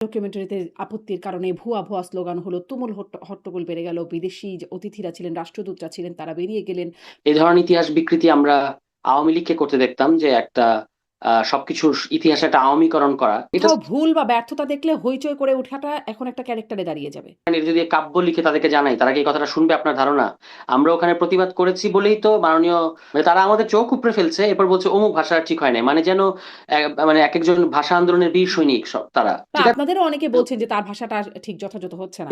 ডকুমেন্টারিতে আপত্তির কারণে ভুয়া, ভুয়া স্লোগান হলো, তুমুল হট্টগোল বেড়ে গেল। বিদেশি যে অতিথিরা ছিলেন, রাষ্ট্রদূতরা ছিলেন, তারা বেরিয়ে গেলেন। এই ধরনের ইতিহাস বিকৃতি আমরা আওয়ামী লীগকে করতে দেখতাম, যে একটা সবকিছুর ইতিহাসে একটা আওয়ামীকরণ করা। এটা কোথাও ভুল বা ব্যর্থতা দেখলে হইচই করে ওঠাটা এখন একটা ক্যারেক্টারে দাঁড়িয়ে যাবে। যদি কাব্য লিখে তাদেরকে জানাই, তারা কি এই কথাটা শুনবে আপনার ধারণা? আমরা ওখানে প্রতিবাদ করেছি বলেই তো মাননীয়, মানে তারা আমাদের চোখ উপড়ে ফেলছে, এরপর বলছে অমুক ভাষা ঠিক হয় নাই, মানে যেন মানে এক একজন ভাষা আন্দোলনের বীর সৈনিক সব তারা। বা ঠিক আছে, আপনাদেরও অনেকে বলছেন যে তার ভাষাটা ঠিক যথাযথ হচ্ছে না।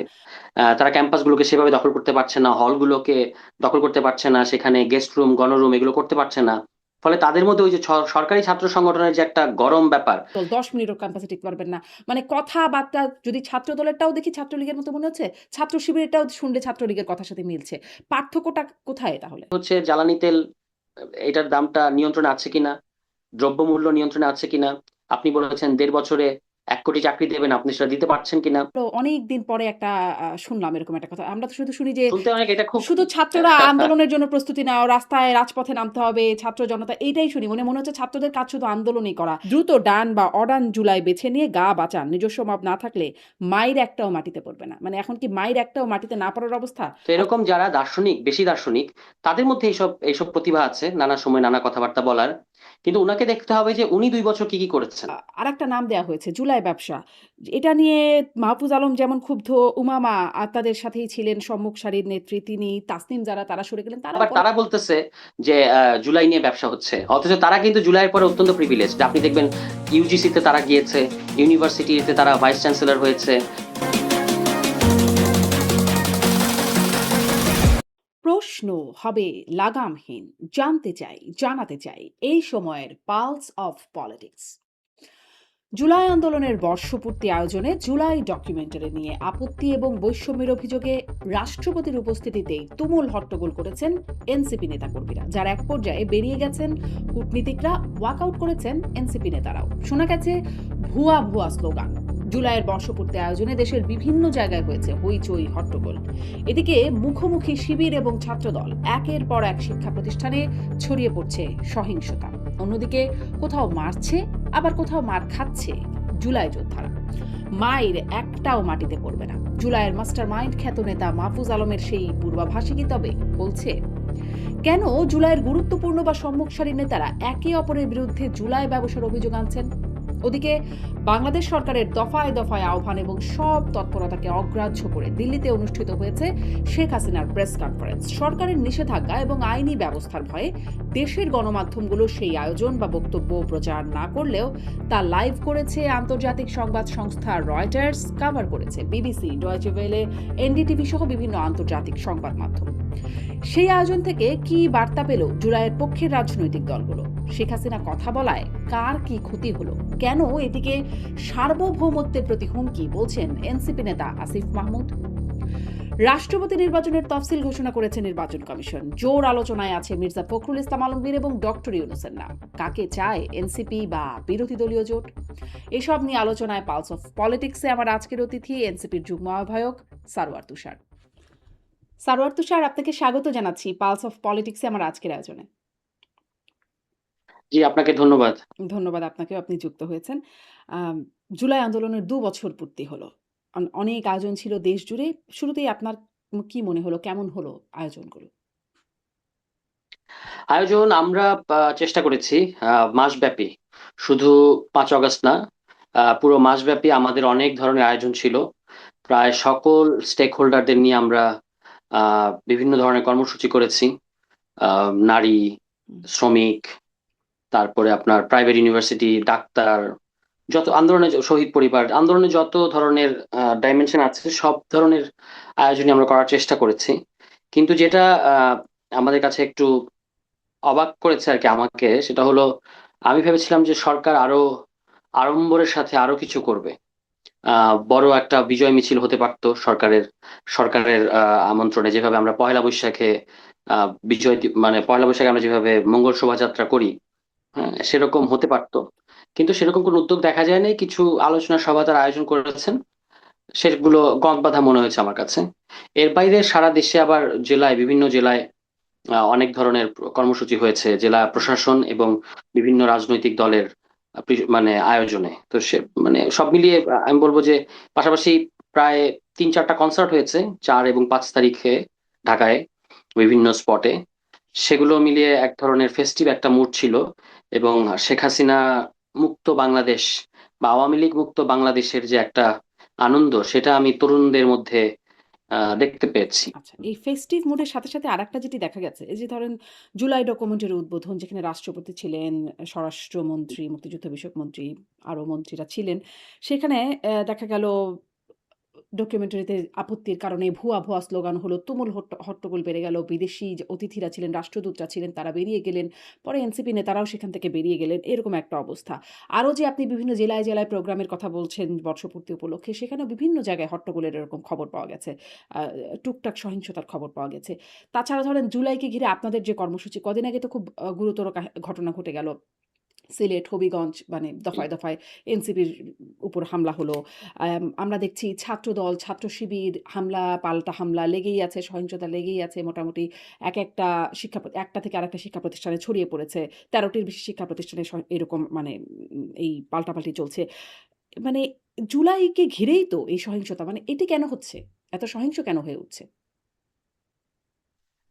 তারা ক্যাম্পাস গুলোকে সেভাবে দখল করতে পারছে না, হলগুলোকে দখল করতে পারছে না, সেখানে গেস্ট রুম গণরুম এগুলো করতে পারছে না। ফলে তাদের মধ্যে ওই যে সরকারি ছাত্র সংগঠনের যে একটা গরম ব্যাপার। ১০ মিনিটও ক্যাম্পাসে টিকতে পারবেন না। মানে কথাবার্তা যদি ছাত্র দলেরটাও দেখি ছাত্রলীগের মতো মনে হচ্ছে, ছাত্র শিবিরেরটাও শুনলে ছাত্রলীগের কথার সাথে মিলছে। পার্থক্যটা কোথায় তাহলে? হচ্ছে জ্বালানি তেল, এটার দামটা নিয়ন্ত্রণে আছে কিনা, দ্রব্যমূল্য নিয়ন্ত্রণে আছে কিনা। আপনি বলেছেন ১.৫ বছরে ১ কোটি চাকরি দেবেন, আপনি সেটা দিতে পারছেন কিনা। তো অনেকদিন পরে একটা শুনলাম এরকম একটা কথা। আমরা তো শুধু শুনি যে শুনতে অনেক এটা খুব শুধু ছাত্ররা আন্দোলনের জন্য প্রস্তুতি নাও, রাস্তায় রাজপথে নামতে হবে, ছাত্র জনতা এইটাই শুনি। মনে হচ্ছে ছাত্রদের কাজ শুধু আন্দোলনই করা। দ্রুত ডান বা অডান জুলাই বেছে নিয়ে গা বাঁচান। নিজস্ব মত না থাকলে মাইর একটাও মাটিতে পড়বে না। মানে এখন কি মাইর একটাও মাটিতে না পড়ার অবস্থা? তো এরকম যারা দার্শনিক, বেশি দার্শনিক, তাদের মধ্যে এইসব এইসব প্রতিভা আছে, নানা সময় নানা কথাবার্তা বলার। কিন্তু উনাকে দেখতে হবে যে উনি ২ বছর কি কি করেছেন। আরেকটা নাম দেয়া হয়েছে জুলাই ব্যবসা। এটা নিয়ে মাহফুজ আলম যেমন ক্ষুব্ধ, উমামা আর তাদের সাথেই ছিলেন সম্মুখ সারির নেত্রী তিনি, তাসনিম যারা তারা সরে গেলেন তারাও আবার তারা বলতেছে যে জুলাই নিয়ে ব্যবসা হচ্ছে, অথচ তারা কিন্তু জুলাইয়ের পরে অত্যন্ত প্রিভিলেজ। আপনি দেখবেন ইউজিসি তে তারা গিয়েছে, ইউনিভার্সিটিতে তারা ভাইস চ্যান্সেলর হয়েছে। প্রশ্ন হবে লাগামহীন। জানতে চাই, জানাতে চাই এই সময়ের পালস অফ পলিটিক্স। জুলাই আন্দোলনের বর্ষপূর্তি আয়োজনে জুলাই ডকুমেন্টারি নিয়ে আপত্তি এবং বৈষম্যের অভিযোগে রাষ্ট্রপতির উপস্থিতিতেই তুমুল হট্টগোল করেছেন এনসিপি নেতাকর্মীরা, যার এক পর্যায়ে বেরিয়ে গেছেন কূটনীতিকরা, ওয়াকআউট করেছেন এনসিপি নেতারাও। শোনা গেছে ভুয়া ভুয়া স্লোগান। জুলাইয়ের বর্ষপূর্তি আয়োজনে দেশের বিভিন্ন জায়গায় হয়েছে হইচই হট্টগোল। এদিকে মুখোমুখি শিবির এবং ছাত্রদল, একের পর এক শিক্ষা প্রতিষ্ঠানে ছড়িয়ে পড়ছে সহিংসতা। অন্যদিকে কোথাও মারছে, আবার কোথাও মার খাচ্ছে জুলাই যোদ্ধারা। মায়ের একটাও মাটিতে পড়বে না। জুলাইয়ের মাস্টার মাইন্ড খ্যাত নেতা মাহফুজ আলমের সেই পূর্বাভাসই কি তবে বলছে? কেন জুলাইয়ের গুরুত্বপূর্ণ বা সম্মুখ সারির নেতারা একে অপরের বিরুদ্ধে জুলাই ব্যবসার অভিযোগ আনছেন? ওদিকে বাংলাদেশ সরকারের দফায় দফায় আহ্বান এবং সব তৎপরতাকে অগ্রাহ্য করে দিল্লিতে অনুষ্ঠিত হয়েছে শেখ হাসিনার প্রেস কনফারেন্স। সরকারের নিষেধাজ্ঞা এবং আইনি ব্যবস্থার ভয়ে দেশের গণমাধ্যমগুলো সেই আয়োজন বা বক্তব্য প্রচার না করলেও তা লাইভ করেছে আন্তর্জাতিক সংবাদ সংস্থা রয়টার্স, কভার করেছে বিবিসি, ডয়েচে ওয়েলে, এনডিটিভি সহ বিভিন্ন আন্তর্জাতিক সংবাদ মাধ্যম। সেই আয়োজন থেকে কি বার্তা পেল জুলাইয়ের পক্ষের রাজনৈতিক দলগুলো? শেখ হাসিনা কথা বলায় কার কি ক্ষতি হলো? কেন এদিকে সার্বভৌমত্বের প্রতি হুমকি, বলছেন এনসিপি নেতা আসিফ মাহমুদ। রাষ্ট্রপতি নির্বাচনের তফসিল ঘোষণা করেছে নির্বাচন কমিশন। জোর আলোচনায় আছে মির্জা ফখরুল ইসলাম আলমগীর এবং ডক্টর ইউনূসের নাম। কাকে চায় এনসিপি বা বিরোধী দলীয় জোট? এসব নিয়ে আলোচনায় পালস অফ পলিটিক্সে আমার আজকের অতিথি এনসিপির যুগ্ম আহ্বায়ক সারওয়ার তুষার। সারওয়ার তুষার, আপনাকে স্বাগত জানাচ্ছি পালস অফ পলিটিক্সে আমার আজকের আয়োজনে। জি, আপনাকে ধন্যবাদ। ধন্যবাদ আপনাকেও, আপনি যুক্ত হয়েছেন। আম জুলাই আন্দোলনের ২ বছর পূর্তি হলো। অনেক আয়োজন ছিল দেশ জুড়ে। শুরুতেই আপনার কি মনে হলো? কেমন হলো আয়োজনগুলো? আয়োজন আমরা চেষ্টা করেছি মাসব্যাপী, শুধু ৫ আগস্ট না, পুরো মাসব্যাপী আমাদের অনেক ধরনের আয়োজন ছিল। প্রায় সকল স্টেক হোল্ডারদের নিয়ে আমরা বিভিন্ন ধরনের কর্মসূচি করেছি। নারী, হুম। শ্রমিক, তারপরে আপনার প্রাইভেট ইউনিভার্সিটি, ডাক্তার, যত আন্দোলনে, শহীদ পরিবার, আন্দোলনে যত ধরনের ডাইমেনশন আছে সব ধরনের আয়োজনই আমরা করার চেষ্টা করেছি। কিন্তু যেটা আমাদের কাছে একটু অবাক করেছে আর কি আমাকে, সেটা হলো আমি ভেবেছিলাম যে সরকার আরো আড়ম্বরের সাথে আরো কিছু করবে। বড় একটা বিজয় মিছিল হতে পারতো সরকারের, সরকারের আমন্ত্রণে, যেভাবে আমরা পয়লা বৈশাখে মানে পয়লা বৈশাখে আমরা যেভাবে মঙ্গল শোভাযাত্রা করি, হ্যাঁ, সেরকম হতে পারতো। কিন্তু সেরকম কোনো উদ্যোগ দেখা যায়নি। কিছু আলোচনা সভা তার আয়োজন করেছেন, সেগুলো গদ বাঁধা মনে হয়েছে আমার কাছে। এর বাইরে সারা দেশে আবার জেলায়, বিভিন্ন জেলায় অনেক ধরনের কর্মসূচি হয়েছে। জেলা প্রশাসন এবং বিভিন্ন রাজনৈতিক দলের মানে আয়োজনে। তো সে মানে সব মিলিয়ে আমি বলবো যে পাশাপাশি প্রায় 3-4টা কনসার্ট হয়েছে 4 এবং 5 তারিখে ঢাকায় বিভিন্ন স্পটে। সেগুলো মিলিয়ে এক ধরনের ফেস্টিভ একটা মুড ছিল। এবং শেখ হাসিনা মুক্ত বাংলাদেশ বা আওয়ামী লীগ মুক্ত বাংলাদেশের যে একটা আনন্দ, সেটা আমি তরুণদের মধ্যে দেখতে পেয়েছি। আচ্ছা, এই ফেস্টিভ মুডের সাথে, সাথে আরেকটা যেটি দেখা গেছে, এই যে ধরেন জুলাই ডকুমেন্টের উদ্বোধন যেখানে রাষ্ট্রপতি ছিলেন, স্বরাষ্ট্রমন্ত্রী, মুক্তিযুদ্ধ বিষয়ক মন্ত্রী, আরও মন্ত্রীরা ছিলেন। সেখানে দেখা গেল ডকুমেন্টারিতে আপত্তির কারণে ভুয়া, ভুয়া স্লোগান হলো, তুমুল হট্টগোল বেড়ে গেল। বিদেশি যে অতিথিরা ছিলেন, রাষ্ট্রদূতরা ছিলেন, তারা বেরিয়ে গেলেন। পরে এনসিপি নেতারাও সেখান থেকে বেরিয়ে গেলেন। এরকম একটা অবস্থা। আরও যে আপনি বিভিন্ন জেলায়, জেলায় প্রোগ্রামের কথা বলছেন বর্ষপূর্তি উপলক্ষে, সেখানেও বিভিন্ন জায়গায় হট্টগোলের এরকম খবর পাওয়া গেছে। আ টুকটাক সহিংসতার খবর পাওয়া গেছে। তাছাড়া ধরেন জুলাইকে ঘিরে আপনাদের যে কর্মসূচি, কদিন আগে তো খুব গুরুতর ঘটনা ঘটে গেল। সিলেট, হবিগঞ্জ মানে দফায়, দফায় এনসিপির উপর হামলা হলো। আমরা দেখছি ছাত্রদল, ছাত্র শিবির হামলা, পাল্টা হামলা লেগেই আছে, সহিংসতা লেগেই আছে। মোটামুটি একেকটা একটা থেকে আরেকটা শিক্ষা প্রতিষ্ঠানে ছড়িয়ে পড়েছে। ১৩ টির বেশি শিক্ষা প্রতিষ্ঠানে এরকম মানে এই পাল্টাপাল্টি চলছে। মানে জুলাইকে ঘিরেই তো এই সহিংসতা। মানে এটি কেন হচ্ছে? এত সহিংস কেন হয়ে উঠছে?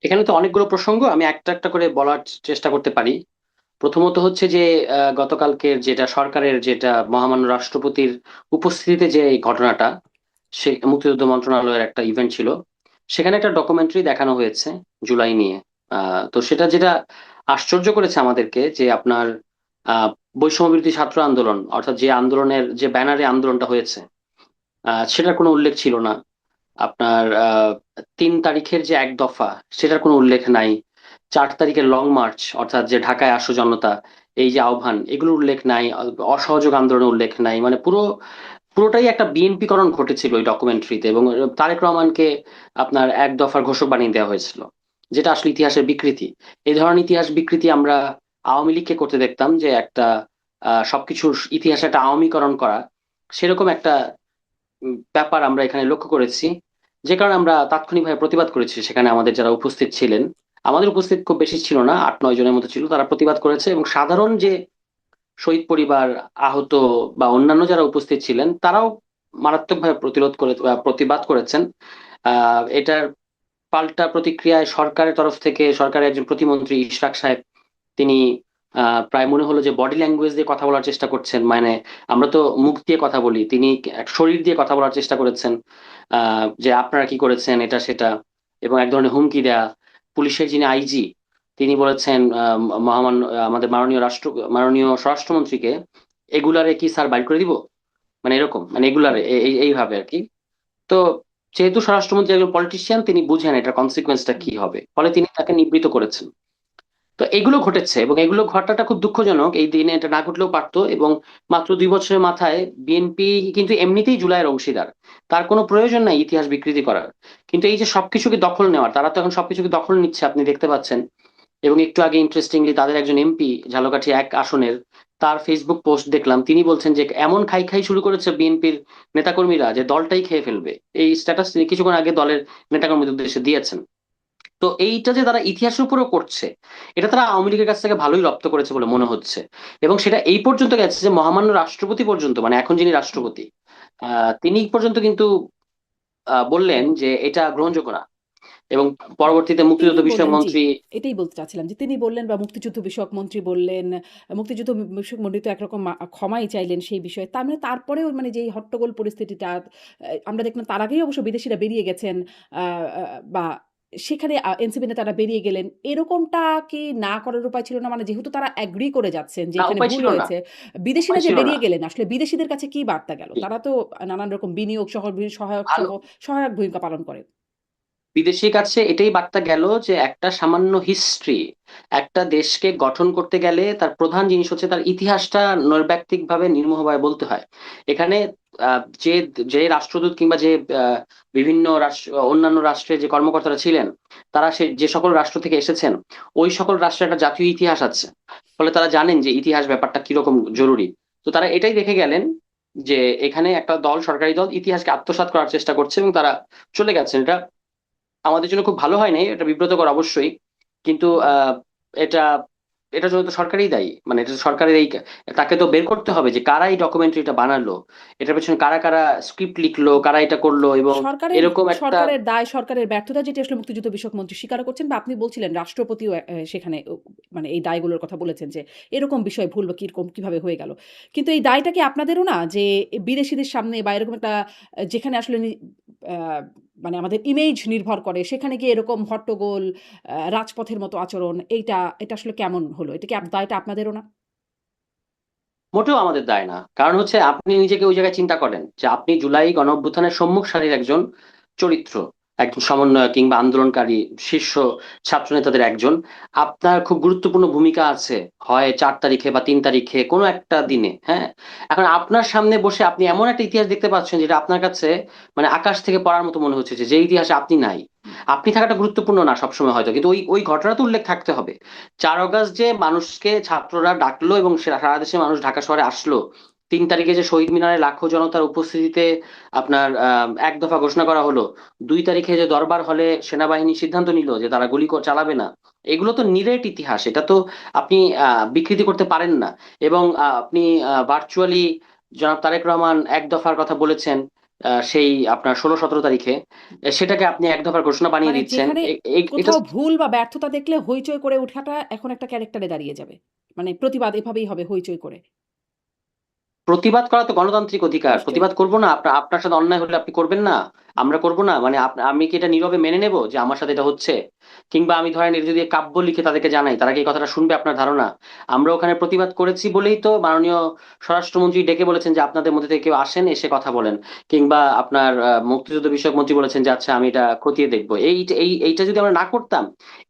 এখানে তো অনেকগুলো প্রসঙ্গ, আমি একটা একটা করে বলার চেষ্টা করতে পারি। প্রথমত হচ্ছে যে গতকালকের যেটা সরকারের যেটা মহামান্য রাষ্ট্রপতির উপস্থিতিতে যে এই ঘটনাটা, সে মুক্তিযুদ্ধ মন্ত্রণালয়ের একটা ইভেন্ট ছিল। সেখানে একটা ডকুমেন্টারি দেখানো হয়েছে জুলাই নিয়ে। তো সেটা যেটা আশ্চর্য করেছে আমাদেরকে যে আপনার আহ বৈষম্য বিরোধী ছাত্র আন্দোলন, অর্থাৎ যে আন্দোলনের যে ব্যানারে আন্দোলনটা হয়েছে, সেটার কোনো উল্লেখ ছিল না। আপনার 3 তারিখের যে এক দফা, সেটার কোনো উল্লেখ নাই। 4 তারিখের লং মার্চ, অর্থাৎ যে ঢাকায় আসো জনতা, এই যে আহ্বান, এগুলোর উল্লেখ নাই। অসহযোগ আন্দোলনের উল্লেখ নাই। মানে পুরোটাই একটা বিএনপি করণ ঘটেছিল ওই ডকুমেন্টারিতে। এবং তারেক রহমানকে আপনার এক দফার ঘোষক বানিয়ে দেওয়া হয়েছিল, যেটা আসলে ইতিহাসের বিকৃতি। এই ধরনের ইতিহাস বিকৃতি আমরা আওয়ামী লীগকে করতে দেখতাম, যে একটা সবকিছুর ইতিহাসে একটা আওয়ামীকরণ করা, সেরকম একটা ব্যাপার আমরা এখানে লক্ষ্য করেছি। যে কারণে আমরা তাৎক্ষণিকভাবে প্রতিবাদ করেছি। সেখানে আমাদের যারা উপস্থিত ছিলেন, আমাদের উপস্থিত খুব বেশি ছিল না, 8-9 জনের মতো ছিল, তারা প্রতিবাদ করেছে। এবং সাধারণ যে শহীদ পরিবার, আহত বা অন্যান্য যারা উপস্থিত ছিলেন, তারাও মারাত্মকভাবে প্রতিরোধ করে বা প্রতিবাদ করেছেন। এটার পাল্টা প্রতিক্রিয়ায় সরকারের তরফ থেকে সরকারের একজন প্রতিমন্ত্রী ইশরাক সাহেব, তিনি প্রায় মনে হলো যে বডি ল্যাঙ্গুয়েজ দিয়ে কথা বলার চেষ্টা করছেন। মানে আমরা তো মুখ দিয়ে কথা বলি, তিনি এক শরীর দিয়ে কথা বলার চেষ্টা করেছেন। যে আপনারা কি করেছেন এটা সেটা, এবং এক ধরনের হুমকি দেয়া। পুলিশের যিনি আইজি, তিনি বলেছেন মহামান্য আমাদের মাননীয় স্বরাষ্ট্রমন্ত্রীকে, এগুলারে কি স্যার বাইর করে দিব, মানে এরকম, মানে এগুলারে এইভাবে আর কি। তো যেহেতু স্বরাষ্ট্রমন্ত্রী একজন পলিটিশিয়ান, তিনি বুঝেন এটার কনসিকুয়েন্সটা কি হবে, ফলে তিনি তাকে নিবৃত্ত করেছেন। তো এগুলো ঘটেছে, এবং এগুলো ঘটাটা খুব দুঃখজনক। এই দিনে এটা না ঘটলেও পারতো। এবং মাত্র 2 বছরের মাথায় বিএনপি কিন্তু এমনিতেই জুলাইয়ের অংশীদার, তার কোনো প্রয়োজন নাই ইতিহাস বিকৃতি করার। কিন্তু এই যে সবকিছুকে দখল নেওয়ার, তারা তো এখন সবকিছুকে দখল নিচ্ছে, আপনি দেখতে পাচ্ছেন। এবং একটু আগে ইন্টারেস্টিংলি তাদের একজন এমপি, ঝালকাঠি 1 আসনের, তার ফেসবুক পোস্ট দেখলাম, তিনি বলছেন যে এমন খাই খাই শুরু করেছে বিএনপির নেতাকর্মীরা যে দলটাই খেয়ে ফেলবে। এই স্ট্যাটাস তিনি কিছুক্ষণ আগে দলের নেতাকর্মীদের উদ্দেশ্যে দিয়েছেন। তো এইটা যে তারা ইতিহাসের উপরেও করছে, এটা তারা আওয়ামী লীগের কাছ থেকে ভালোই রপ্ত করেছে বলে মনে হচ্ছে। এবং সেটা এই পর্যন্ত গেছে যে মহামান্য রাষ্ট্রপতি পর্যন্ত, মানে এখন যিনি হুম। রাষ্ট্রপতি, তিনি পর্যন্ত কিন্তু বললেন যে এটা গ্রহণযোগ্য না। এবং পরবর্তীতে তিনি মুক্তিযুদ্ধ বিষয়ক বললেন, জি, মন্ত্রী, এটাই বলতে চাচ্ছিলাম যে তিনি বললেন বা মুক্তিযুদ্ধ বিষয়ক মন্ত্রী বললেন, মুক্তিযুদ্ধ বিষয়ক মন্ত্রী তো একরকম ক্ষমাই চাইলেন সেই বিষয়ে। তার মানে তারপরেও মানে যেই হট্টগোল পরিস্থিতিটা আমরা দেখলাম, তার আগেই অবশ্য বিদেশিরা বেরিয়ে গেছেন, আ আ বা সেখানে এনসিপি নেতারা বেরিয়ে গেলেন। এরকমটা কি না করার উপায় ছিল না? মানে যেহেতু তারা এগ্রি করে যাচ্ছেন যে না এখানে উপায় ভুল ছিল না, হয়েছে, বিদেশিরা উপায় যে ছিল না। বেরিয়ে গেলেন, আসলে বিদেশিদের কাছে কি বার্তা গেল? তারা তো নানান রকম বিনিয়োগ সহ সহায়ক ভালো, সহ সহায়ক ভূমিকা পালন করে। বিদেশির কাছে এটাই বার্তা গেল যে একটা সামান্য হিস্ট্রি, একটা দেশকে গঠন করতে গেলে তার প্রধান জিনিস হচ্ছে তার ইতিহাসটা নৈর্ব্যক্তিক ভাবে নির্মোহভাবে বলতে হয়। এখানে যে যে রাষ্ট্রদূত কিংবা যে বিভিন্ন রাষ্ট্র, অন্যান্য রাষ্ট্রের যে কর্মকর্তারা ছিলেন, তারা যে সকল রাষ্ট্র থেকে এসেছেন, ওই সকল রাষ্ট্রের একটা জাতীয় ইতিহাস আছে। ফলে তারা জানেন যে ইতিহাস ব্যাপারটা কিরকম জরুরি। তো তারা এটাই দেখে গেলেন যে এখানে একটা দল, সরকারি দল, ইতিহাসকে আত্মসাৎ করার চেষ্টা করছে, এবং তারা চলে গেছেন। এটা আমাদের জন্য খুব ভালো হয় নাই, এটা বিব্রতকর অবশ্যই। কিন্তু এটা এটার জন্য তো সরকারই দায়ী, মানে এটা তো সরকারের এই, তাকে তো বের করতে হবে যে কারা এই ডকুমেন্টারিটা বানালো, এটার পেছনে কারা কারা স্ক্রিপ্ট লিখলো, কারা এটা করলো, এবং সরকারের এরকম একটা। সরকারের দায়, সরকারের ব্যর্থতা যেটি আসলে মুক্তিযুদ্ধ বিষয়ক মন্ত্রী স্বীকার করছেন, বা আপনি বলছিলেন রাষ্ট্রপতিও সেখানে মানে এই দায়গুলোর কথা বলেছেন যে এরকম বিষয় ভুল বা কিরকম কিভাবে হয়ে গেল। কিন্তু এই দায়টা কি আপনাদেরও না, যে বিদেশিদের সামনে বা এরকম একটা যেখানে আসলে আহ, মানে আমাদের ইমেজ নির্ভর করে, সেখানে গিয়ে এরকম হট্টগোল, রাজপথের মতো আচরণ, এটা আসলে কেমন হলো? এটা কি দায়টা আপনাদেরও না? মোটেও আমাদের দায় না, কারণ হচ্ছে আপনি নিজেকে ওই জায়গায় চিন্তা করেন যে আপনি জুলাই গণ অভ্যুত্থানের সম্মুখ সারির একজন চরিত্র, একজন সমন্বয়ক কিংবা আন্দোলনকারী শীর্ষ ছাত্র নেতাদের একজন। আপনার খুব গুরুত্বপূর্ণ ভূমিকা আছে, হয় 4 তারিখে বা 3 তারিখে কোনো একটা দিনে, হ্যাঁ। এখন আপনার সামনে বসে আপনি এমন একটা ইতিহাস দেখতে পাচ্ছেন যেটা আপনার কাছে মানে আকাশ থেকে পড়ার মতো মনে হচ্ছে, যে যে ইতিহাসে আপনি নাই। আপনি থাকাটা গুরুত্বপূর্ণ না সবসময় হয়তো, কিন্তু ওই ওই ঘটনা তো উল্লেখ থাকতে হবে। 4 আগস্ট যে মানুষকে ছাত্ররা ডাকলো এবং সারা দেশের মানুষ ঢাকা শহরে আসলো, 3 তারিখে যে শহীদ মিনারে লাখো জনতার উপস্থিতিতে আপনার এক দফা ঘোষণা করা হলো, 2 তারিখে যে দরবার হলে সেনাবাহিনী সিদ্ধান্ত নিল যে তারা গুলি চালাবে না, এগুলো তো নিরেট ইতিহাস, এটা তো আপনি বিকৃতি করতে পারেন না। এবং আপনি ভার্চুয়ালি জনাব তারেক রহমান এক দফার কথা বলেছেন, সেই আপনার 16-17 তারিখে, সেটাকে আপনি এক দফার ঘোষণা বানিয়ে মানে দিচ্ছেন। যেখানে এটা কোথাও ভুল বা ব্যর্থতা দেখলে হইচই করে ওঠাটা এখন একটা ক্যারেক্টারে দাঁড়িয়ে যাবে। মানে প্রতিবাদ এভাবেই হবে, হইচই করে। প্রতিবাদ করা তো গণতান্ত্রিক অধিকার, নিশ্চয়ই। প্রতিবাদ করবো না? আপনার আপনার সাথে অন্যায় হলে আপনি করবেন না, আমরা করব না? মানে আমি কি এটা নীরবে মেনে নেব যে আমার সাথে এটা হচ্ছে? কিংবা আমি ধরেন এটা যদি কাব্য লিখে তাদেরকে জানাই, তারা কি এই কথাটা শুনবে আপনার ধারণা? আমরা ওখানে প্রতিবাদ করেছি বলেই তো মাননীয় স্বরাষ্ট্রমন্ত্রী ডেকে বলেছেন যে আপনাদের মধ্যে থেকে কেউ আসেন, এসে কথা বলেন। কিংবা আপনার মুক্তিযুদ্ধ বিষয়ক মন্ত্রী বলেছেন যে আচ্ছা আমি এটা খতিয়ে দেখবো। এইটা যদি আমরা না করতাম,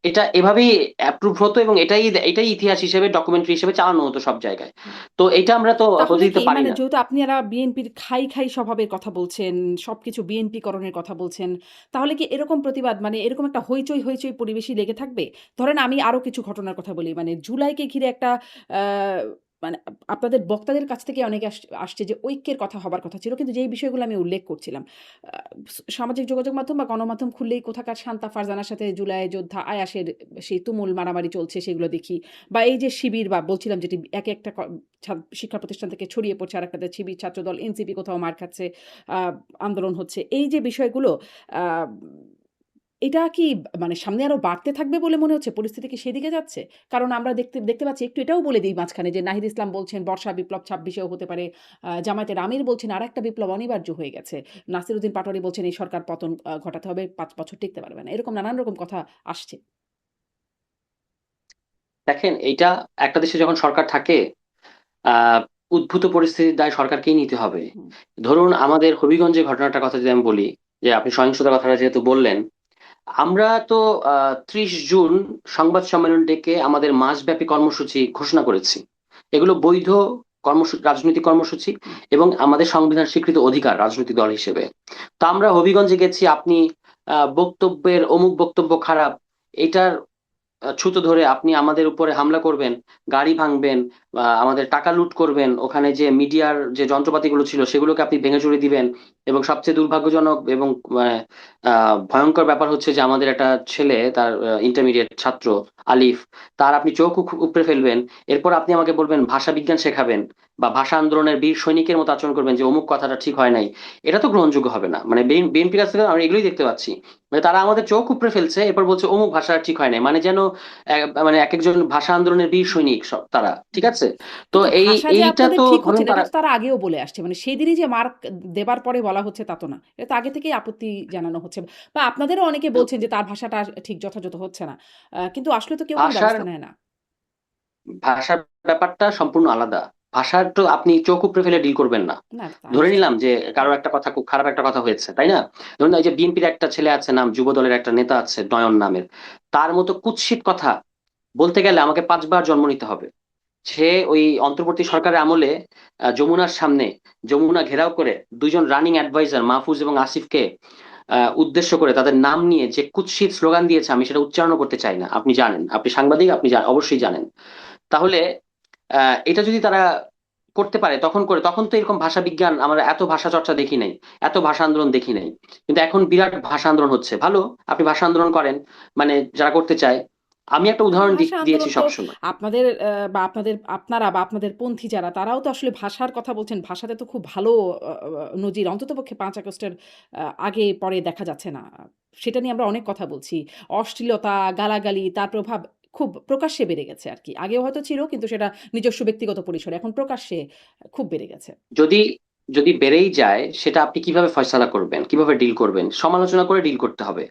এটা এভাবেই অ্যাপ্রুভ হতো এবং এটাই এটাই ইতিহাস হিসেবে ডকুমেন্টারি হিসেবে চালানো হতো সব জায়গায়। তো এটা আমরা তো হতে তাহলে দিতে কি পারি মানে না। যেহেতু আপনারা বিএনপির খাই স্বভাবের কথা বলছেন, সবকিছু বিএনপি করণের কথা বলছেন, তাহলে কি এরকম প্রতিবাদ মানে এরকম একটা হইচই পরিবেশই লেগে থাকবে? ধরেন আমি আরো কিছু ঘটনার কথা বলি। মানে জুলাইকে ঘিরে একটা আ মানে আপনাদের বক্তাদের কাছ থেকে অনেকে আসছে যে ঐক্যের কথা হবার কথা ছিল। কিন্তু যেই বিষয়গুলো আমি উল্লেখ করছিলাম, আ সামাজিক যোগাযোগ মাধ্যম বা গণমাধ্যম খুললেই কোথাকার শান্তা ফারজানার সাথে জুলাই যোদ্ধা আয়াসের সেই তুমুল মারামারি চলছে, সেগুলো দেখি। বা এই যে শিবির বা বলছিলাম যেটি একে একটা শিক্ষা প্রতিষ্ঠান থেকে ছড়িয়ে পড়ছে, আরেকটাতে শিবির ছাত্রদল, এনসিপি কোথাও মার খাচ্ছে, আ আন্দোলন হচ্ছে। এই যে বিষয়গুলো, আ এটা কি মানে সামনে আরো বাড়তে থাকবে বলে মনে হচ্ছে? পরিস্থিতি কি সেদিকে যাচ্ছে? কারণ আমরা দেখতে দেখতে পাচ্ছি, একটু এটাও বলে দেই মাঝখানে, যে নাহিদ ইসলাম বলছেন বর্ষা বিপ্লব ২৬ এও হতে পারে। জামায়াতের আমির বলছেন আরেকটা বিপ্লব অনিবার্য হয়ে গেছে। নাসিরউদ্দিন পাটোয়ারি বলছেন এই সরকার পতন ঘটাতে হবে, ৫ বছর টিকতে পারবে না। এরকম নানান রকম কথা আসছে। দেখেন, এইটা একটা দেশে যখন সরকার থাকে, আহ উদ্ভূত পরিস্থিতির দায় সরকারকেই নিতে হবে। হুম, ধরুন আমাদের হবিগঞ্জের ঘটনাটার কথা যদি আমি বলি, যে আপনি সহিংসতার কথাটা যেহেতু বললেন, আমরা তো 30 জুন সংবাদ সম্মেলন ডেকে আমাদের মাসব্যাপী কর্মসূচি ঘোষণা করেছি। এগুলো বৈধ কর্মসূচি, রাজনৈতিক কর্মসূচি, হুম। এবং আমাদের সংবিধান স্বীকৃত অধিকার রাজনৈতিক দল হিসেবে। তো আমরা হবিগঞ্জে গেছি, আপনি বক্তব্যের অমুক বক্তব্য খারাপ, এটার ছুতো ধরে আপনি আমাদের উপরে হামলা করবেন, গাড়ি ভাঙবেন, আমাদের টাকা লুট করবেন, ওখানে যে মিডিয়ার যে যন্ত্রপাতিগুলো ছিল সেগুলোকে আপনি ভেঙে চুরে দিবেন। এবং সবচেয়ে দুর্ভাগ্যজনক এবং আহ, ভয়ঙ্কর ব্যাপার হচ্ছে যে আমাদের একটা ছেলে, তার ইন্টারমিডিয়েট ছাত্র আলিফ, তার আপনি চোখ উপড়ে ফেলবেন। এরপর আপনি আমাকে বলবেন ভাষা বিজ্ঞান শেখাবেন, বা ভাষা আন্দোলনের বীর সৈনিকের মতো আচরণ করবেন যে অমুক কথাটা ঠিক হয় নাই। এটা তো গ্রহণযোগ্য হবে না। মানে বিএনপির কাছ থেকে আমরা এগুলোই দেখতে পাচ্ছি, মানে তারা আমাদের চোখ উপড়ে ফেলছে, এরপর বলছে অমুক ভাষা ঠিক হয় নাই, মানে যেন মানে এক একজন ভাষা আন্দোলনের বীর হুম, সৈনিক সব তারা, ঠিক হুম। আছে? তো কিন্তু ভাষা যে এইটা আপনাদের তো ঠিক হচ্ছে ধরুন না, তারা। এটা তো তারা আগেও বলে আসছে। মানে সেদিনই যে মার্ক দেবার পরে বলা হচ্ছে তা তো না। এটা তো আগে থেকেই আপত্তি জানানো হচ্ছে। বা আপনাদেরও অনেকে বলছেন যে তার ভাষাটা ঠিক যথাযথ হচ্ছে না। কিন্তু আসলে তো কেউ কোনো ভাষার ব্যবস্থা নেয় না। ভাষার ব্যাপারটা সম্পূর্ণ আলাদা। ভাষার তো আপনি চোখ উপড়ে ফেলে ডিল করবেন না। না, তা ধরে নিশ্চয়ই। নিলাম যে কারো একটা কথা, খুব খারাপ একটা কথা হয়েছে, তাই না? ধরুন এই যে বিএনপির একটা ছেলে আছে, নাম যুব দলের একটা নেতা আছে নয়ন নামের, তার মতো কুৎসিত কথা বলতে গেলে আমাকে 5 বার জন্ম নিতে হবে। সে ওই অন্তর্বর্তী সরকারের আমলে যমুনার সামনে, যমুনা ঘেরাও করে 2জন রানিং অ্যাডভাইজার মাহফুজ এবং আসিফকে উদ্দেশ্য করে তাদের নাম নিয়ে যে কুৎসিত স্লোগান দিয়েছে, আমি সেটা উচ্চারণ করতে চাই না। আপনি জানেন, আপনি সাংবাদিক, আপনি অবশ্যই জানেন। তাহলে এটা যদি তারা করতে পারে তখন করে, তখন তো এরকম ভাষা বিজ্ঞান, আমরা এত ভাষা চর্চা দেখি নাই, এত ভাষা আন্দোলন দেখি নাই। কিন্তু এখন বিরাট ভাষা আন্দোলন হচ্ছে, ভালো, আপনি ভাষা আন্দোলন করেন, মানে যারা করতে চায়। আমি একটা না, উদাহরণ ভাষা দিয়েছি আন্দোলন তো সবসময়। আপনাদের বা আপনারা বা আপনাদের পন্থী যারা তারাও তো আসলে ভাষার কথা বলছেন। ভাষাতে তো খুব ভালো নজির অন্ততপক্ষে ৫ আগস্টের আগে পরে দেখা যাচ্ছে না। সেটা নিয়ে আমরা অনেক কথা বলছি। অশ্লীলতা, গালাগালি তার প্রভাব খুব প্রকাশ্যে বেড়ে গেছে আরকি। আগেও হয়তো ছিল কিন্তু সেটা নিজস্ব ব্যক্তিগত পরিসরে। এখন প্রকাশ্যে খুব বেড়ে গেছে। যদি যদি বেড়েই যায় সেটা আপনি কিভাবে ফয়সালা করবেন, কিভাবে ডিল করবেন? সমালোচনা করে ডিল করতে হবে।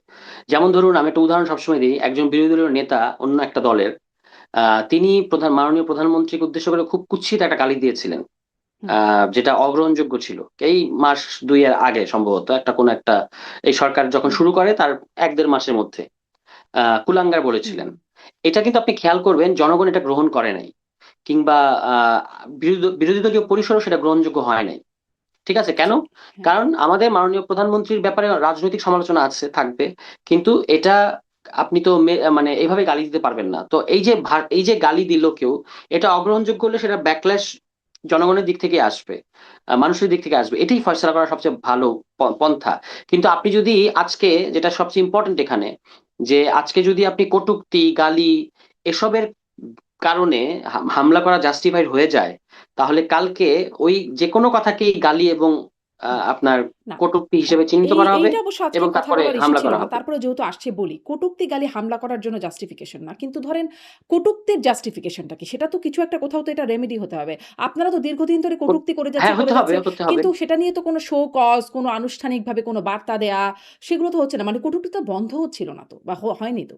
যেমন ধরুন, আমি একটা উদাহরণ সবসময় দিই, একজন বিরোধী দলীয় নেতা অন্য একটা দলের, তিনি মাননীয় প্রধানমন্ত্রীকে উদ্দেশ্য করে খুব কুৎসিত একটা গালি দিয়েছিলেন, হুম, যেটা অগ্রহণযোগ্য ছিল। এই মাস ২ এর আগে সম্ভবত একটা কোন একটা, এই সরকার যখন হুম, শুরু করে তার ১-১.৫ মাসের মধ্যে কুলাঙ্গার হুম, বলেছিলেন। হুম, এটা কিন্তু আপনি খেয়াল করবেন জনগণ এটা গ্রহণ করে নাই, কিংবা বিরোধী দলীয় পরিসরও সেটা গ্রহণযোগ্য হয় নাই। ঠিক আছে, কেন? সে হ্যাঁ। কারণ আমাদের মাননীয় প্রধানমন্ত্রীর ব্যাপারে রাজনৈতিক সমালোচনা আছে, থাকবে, কিন্তু এটা আপনি তো মানে এইভাবে গালি দিতে পারবেন না। তো এই যে গালি দিল কেউ, এটা অগ্রহণযোগ্য হলে সেটা ব্যাকল্যাশ জনগণের দিক থেকে আসবে, মানুষের দিক থেকে আসবে। এটাই ফয়সালা করা সবচেয়ে ভালো পন্থা। কিন্তু আপনি যদি আজকে, যেটা সবচেয়ে ইম্পর্টেন্ট এখানে, যে আজকে যদি আপনি কটূক্তি, গালি এসবের কারণে হামলা করা জাস্টিফাইড হয়ে যায়, তাহলে কালকে ওই যেকোনো কথাকেই গালি এবং হুম। আপনার না, কটূক্তি হিসেবে চিহ্নিত করা হবে, এইটা অবশ্য আজকে এবং কথা তারপরে বলার ইস্যু হামলা ছিল করা না। হবে। তারপরে যেহেতু আসছে বলি, কটূক্তি গালি হামলা করার জন্য জাস্টিফিকেশন না। কিন্তু ধরেন কটূক্তির জাস্টিফিকেশনটা কি? সেটা তো কিছু একটা কোথাও তো এটা রেমেডি হতে হবে। আপনারা তো দীর্ঘদিন ধরে কটূক্তি হ্যাঁ, করে হতে হবে, যাচ্ছে। হতে হবে। কিন্তু সেটা নিয়ে তো কোনো শো কজ, কোনো আনুষ্ঠানিকভাবে কোনো বার্তা দেয়া সেগুলো তো হচ্ছে না। মানে কটূক্তি তো বন্ধ হচ্ছিল না তো বা হয়নি তো।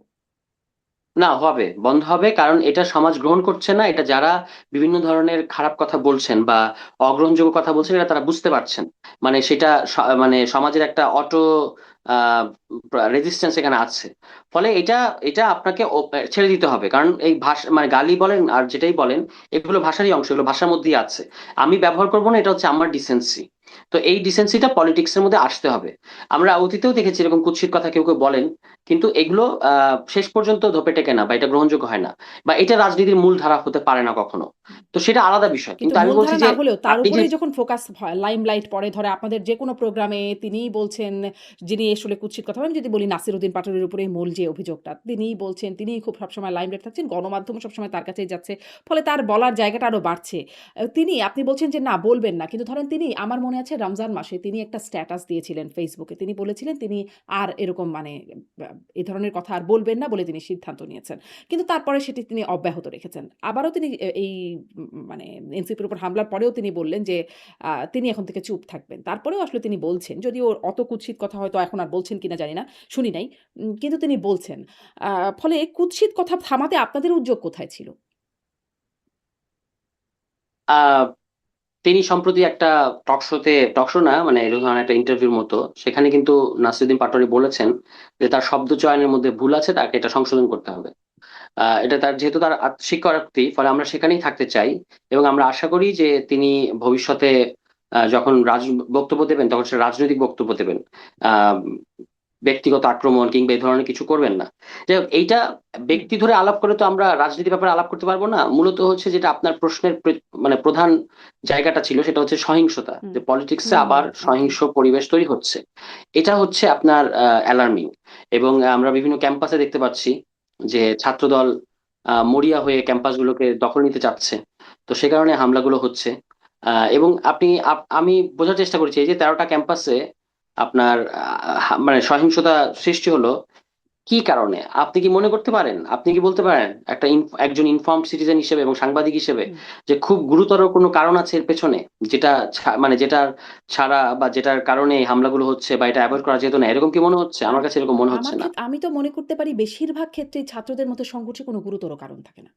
না, হবে, বন্ধ হবে, কারণ এটা সমাজ গ্রহণ করছে না। এটা যারা বিভিন্ন ধরনের খারাপ কথা বলছেন বা অগ্রহণযোগ্য কথা বলছেন, এটা তারা বুঝতে পারছেন। মানে সেটা মানে সমাজের একটা অটো রেজিস্ট্যান্স এখানে আছে। ফলে এটা এটা আপনাকে ছেড়ে দিতে হবে, কারণ এই ভাষা মানে গালি বলেন আর যেটাই বলেন, এগুলো ভাষারই অংশ, এগুলো ভাষার মধ্যেই আছে। আমি ব্যবহার করবো না, এটা হচ্ছে আমার ডিসেন্সি। তো এই ডিসেন্সিটা পলিটিক্স এর মধ্যে আসতে হবে। আমরা অতীতেও দেখেছি এরকম কুৎসিত কথা কেউ কেউ বলেন, কিন্তু এগুলো শেষ পর্যন্ত ধোপে টেকে না, বা এটা গ্রহণযোগ্য হয় না, বা এটা রাজনীতির মূল ধারা হতে পারে না কখনো। তো সেটা আলাদা বিষয়, কিন্তু কিন্তু আমি বলছি মূলধারা যে না হলেও তার আপনি যে উপরেই যখন ফোকাস হয়, লাইমলাইট পড়ে ধরে আপনাদের যেকোনো প্রোগ্রামে তিনিই বলছেন, যিনি আসলে কুৎসিত কথা আমি যদি বলি নাসিরউদ্দিন পাটোয়ারির উপরেই মূল যে অভিযোগটা, তিনিই বলছেন, তিনিই খুব সবসময় লাইমলাইট থাকছেন, গণমাধ্যমও সবসময় তার কাছেই যাচ্ছে। ফলে তার বলার জায়গাটা আরো বাড়ছে। আপনি বলছেন যে না বলবেন না। কিন্তু ধরেন তিনি আমার মনে আছে রমজান মাসে তিনি একটা স্ট্যাটাস দিয়েছিলেন ফেসবুকে। তিনি বলেছিলেন তিনি আর এরকম মানে আ এ ধরনের কথা আর বলবেন না বলে তিনি সিদ্ধান্ত নিয়েছেন। কিন্তু তারপরে সেটি তিনি অব্যাহত রেখেছেন। আবারও তিনি এই মানে এনসিপির উপর হামলার পরেও তিনি বললেন যে তিনি এখন থেকে চুপ থাকবেন। তারপরেও আসলে তিনি বলছেন, যদিও অত কুৎসিত কথা হয়তো এখন আর বলছেন কিনা জানি না, শুনি নাই। কিন্তু তিনি বলছেন। আ ফলে কুৎসিত কথা থামাতে আপনাদের উদ্যোগ কোথায় ছিল? আহ তিনি সম্প্রতি একটা টক শো না, মানে এরকম ধরনের একটা ইন্টারভিউর মতো, সেখানে কিন্তু নাসিরুদ্দিন পাটোয়ারি বলেছেন যে তার শব্দ চয়নের মধ্যে ভুল আছে, তাকে এটা সংশোধন করতে হবে। এটা তার, যেহেতু তার স্বীকারোক্তি, ফলে আমরা সেখানেই থাকতে চাই। এবং আমরা আশা করি যে তিনি ভবিষ্যতে যখন বক্তব্য দেবেন, তখন সে রাজনৈতিক বক্তব্য দেবেন, আহ ব্যক্তিগত আক্রমণ কিংবা এই ধরনের কিছু করবেন না। যাই হোক, এইটা হুম, ব্যক্তি ধরে আলাপ করে তো আমরা রাজনীতির ব্যাপারে আলাপ করতে পারবো না। মূলত হচ্ছে যেটা আপনার প্রশ্নের মানে প্রধান জায়গাটা ছিল, সেটা হচ্ছে সহিংসতা, হুম, যে পলিটিক্সে হুম, হুম, আবার হুম, একদম। সহিংস পরিবেশ তৈরি হচ্ছে। এটা হচ্ছে আপনার অ্যালার্মিং। এবং আমরা বিভিন্ন ক্যাম্পাসে দেখতে পাচ্ছি যে ছাত্রদল মরিয়া হয়ে ক্যাম্পাসগুলোকে দখল নিতে চাচ্ছে। তো সে কারণে হামলাগুলো হচ্ছে। এবং আমি বোঝার চেষ্টা করেছি, এই যে 13টা ক্যাম্পাসে আপনার মানে সহিংসতা সৃষ্টি হলো কি কারণে? আপনি কি মনে করতে পারেন, আপনি কি বলতে পারেন একটা একজন ইনফর্মড সিটিজেন হিসেবে এবং সাংবাদিক হিসেবে, হুম। যে খুব গুরুতর কোনো কারণ আছে এর পেছনে, যেটা মানে যেটার ছাড়া বা যেটার কারণে এই হামলাগুলো হচ্ছে, বা এটা অ্যাভয়েড করা যেত না, এরকম কি মনে হচ্ছে? আমার আমি কাছে এরকম মনে আমার হচ্ছে না। ক্ষেত্রে আমি তো মনে করতে পারি বেশিরভাগ ক্ষেত্রেই ছাত্রদের মতো সংঘর্ষে কোনো গুরুতর কারণ থাকে না।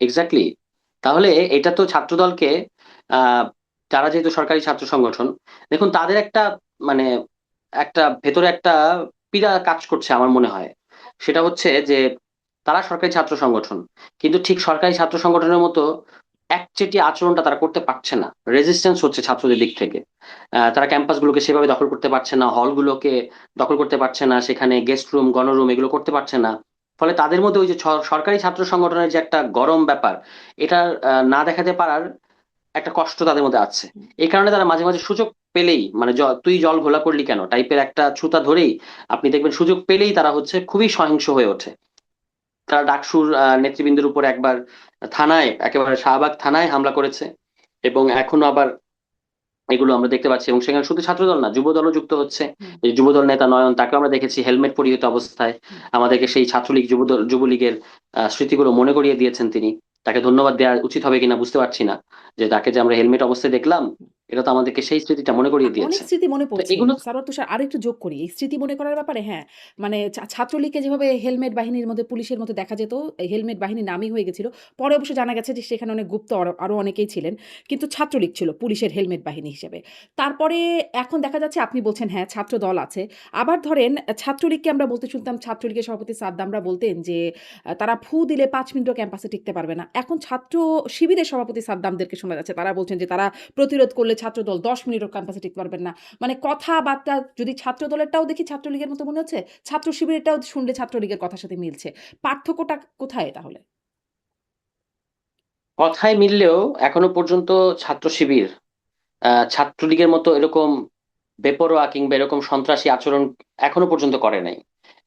এক্স্যাক্টলি। তাহলে এটা তো ছাত্রদলকে, আহ যারা যেহেতু সরকারি ছাত্র সংগঠন, দেখুন তাদের একটা মানে একটা ভেতরে একটা পীড়া কাজ করছে আমার মনে হয়। সেটা হচ্ছে যে তারা সরকারি ছাত্র সংগঠন, কিন্তু ঠিক সরকারি ছাত্র সংগঠনের মতো একচেটিয়া আচরণটা তারা করতে পারছে না। রেজিস্ট্যান্স হচ্ছে ছাত্রদের দিক থেকে। তারা ক্যাম্পাসগুলোকে সেভাবে দখল করতে পারছে না, হলগুলোকে দখল করতে পারছে না, সেখানে গেস্ট রুম, গণরুম এগুলো করতে পারছে না। ফলে তাদের মধ্যে ওই যে সরকারি ছাত্র সংগঠনের যে একটা গরম ব্যাপার, এটা না দেখাতে পারার একটা কষ্ট তাদের মধ্যে আছে। হুম। এই কারণে তারা মাঝে মাঝে সুযোগ পেলেই, মানে তুই জল ঘোলা করলি কেন টাইপের একটা ছুতা ধরেই, আপনি দেখবেন সুযোগ পেলেই তারা হচ্ছে খুবই সহিংস হয়ে ওঠে। তারা ডাকসুর নেতৃবৃন্দের উপর একবার থানায়, একেবারে শাহবাগ থানায় হামলা করেছে, এবং এখনো আবার এগুলো আমরা দেখতে পাচ্ছি। এবং সেখানে শুধু ছাত্রদল না, যুবদলও যুক্ত হচ্ছে। হুম, এই যুবদল নেতা নয়ন, তাকে আমরা দেখেছি হেলমেট পরিহিত অবস্থায় হুম। আমাদেরকে সেই ছাত্রলীগ যুবলীগের স্মৃতিগুলো মনে করিয়ে দিয়েছেন তিনি। তাকে ধন্যবাদ দেওয়া উচিত হবে কিনা বুঝতে পারছি না, যে তাকে যে আমরা হেলমেট অবস্থায় দেখলাম, এটা তো আমাদেরকে সেই স্মৃতিটা মনে করিয়ে অনেক দিয়েছে। স্মৃতি মনে তো পড়ছে। এগুলো সারোয়ার তুষার আরেকটু যোগ করি। এই স্মৃতি মনে করার ব্যাপারে হ্যাঁ, মানে ছাত্রলীগকে যেভাবে হেলমেট বাহিনীর মধ্যে পুলিশের মতো দেখা যেত, এই হেলমেট বাহিনী নামই হয়ে গেছিল। পরে অবশ্য জানা গেছে যে সেখানে অনেক গুপ্ত আরো অনেকেই ছিলেন। কিন্তু ছাত্রলীগ ছিল পুলিশের হেলমেট বাহিনী হিসেবে। তারপরে এখন দেখা যাচ্ছে আপনি বলছেন হ্যাঁ, ছাত্রদল আছে। আবার ধরেন ছাত্রলীগকে আমরা বলতে শুনতাম, ছাত্রলীগের সভাপতি সাদ্দামরা বলতেন যে তারা ফু দিলে ৫ মিনিটও ক্যাম্পাসে টিকতে পারবে না। এখন ছাত্র শিবিরের সভাপতি সাদ্দামদেরকে শোনা যাচ্ছে তারা বলছেন যে তারা প্রতিরোধ করলে ছাত্রদল ১০ মিনিটও ক্যাম্পাসে টিকতে পারবেন না। মানে কথাবার্তা যদি ছাত্রদলেরটাও দেখি ছাত্রলীগের মতো মনে হচ্ছে, ছাত্র শিবিরেরটাও শুনলে ছাত্রলীগের কথার সাথে মিলছে। পার্থক্যটা কোথায় তাহলে? কথায় মিললেও এখনো পর্যন্ত ছাত্র শিবির ছাত্রলীগের মতো এরকম বেপরোয়া কিংবা এরকম সন্ত্রাসী আচরণ এখনো পর্যন্ত করে নাই।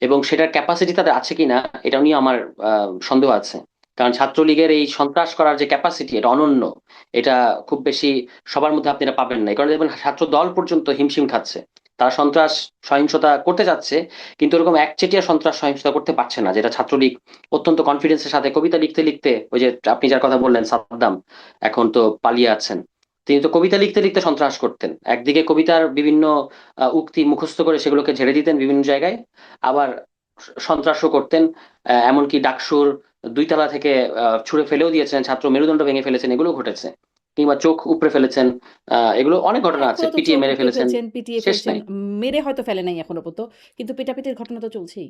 এবং সেটার ক্যাপাসিটি তাদের আছে কিনা, এটা নিয়ে আমার সন্দেহ আছে। কারণ ছাত্রলীগের এই সন্ত্রাস করার যে ক্যাপাসিটি, এটা অনন্য। এটা খুব বেশি সবার মধ্যে আপনি এটা পাবেন না। এই কারণে দেখবেন ছাত্র দল পর্যন্ত হিমশিম খাচ্ছে। তারা সন্ত্রাস সহিংসতা করতে যাচ্ছে, কিন্তু এরকম একচেটিয়া সন্ত্রাস সহিংসতা করতে পারছে না, যেটা ছাত্রলীগ অত্যন্ত কনফিডেন্সের সাথে কবিতা লিখতে লিখতে, ওই যে আপনি যার কথা বললেন সাদ্দাম, এখন তো পালিয়ে আছেন, তিনি তো কবিতা লিখতে লিখতে সন্ত্রাস করতেন। একদিকে কবিতার বিভিন্ন উক্তি মুখস্থ করে সেগুলোকে ঝেড়ে দিতেন বিভিন্ন জায়গায়, আবার সন্ত্রাসও করতেন। এমনকি ডাকসুর ২ তলা থেকে ছুঁড়ে ফেলেও দিয়েছেন, ছাত্র মেরুদণ্ড ভেঙে ফেলেছেন, এগুলো ঘটেছে। কিংবা চোখ উপড়ে ফেলেছেন, এগুলো অনেক হ্যাঁ, ঘটনা আছে, এখনো তো পিটিয়ে চোখ মেরে উপড়ে ফেলেছেন, ফেলছেন, পিটিয়ে শেষ ফেলছেন। নাই। মেরে হয়তো ফেলে নাই এখনো পর্যন্ত। কিন্তু পিটাপিটির ঘটনা তো চলছেই।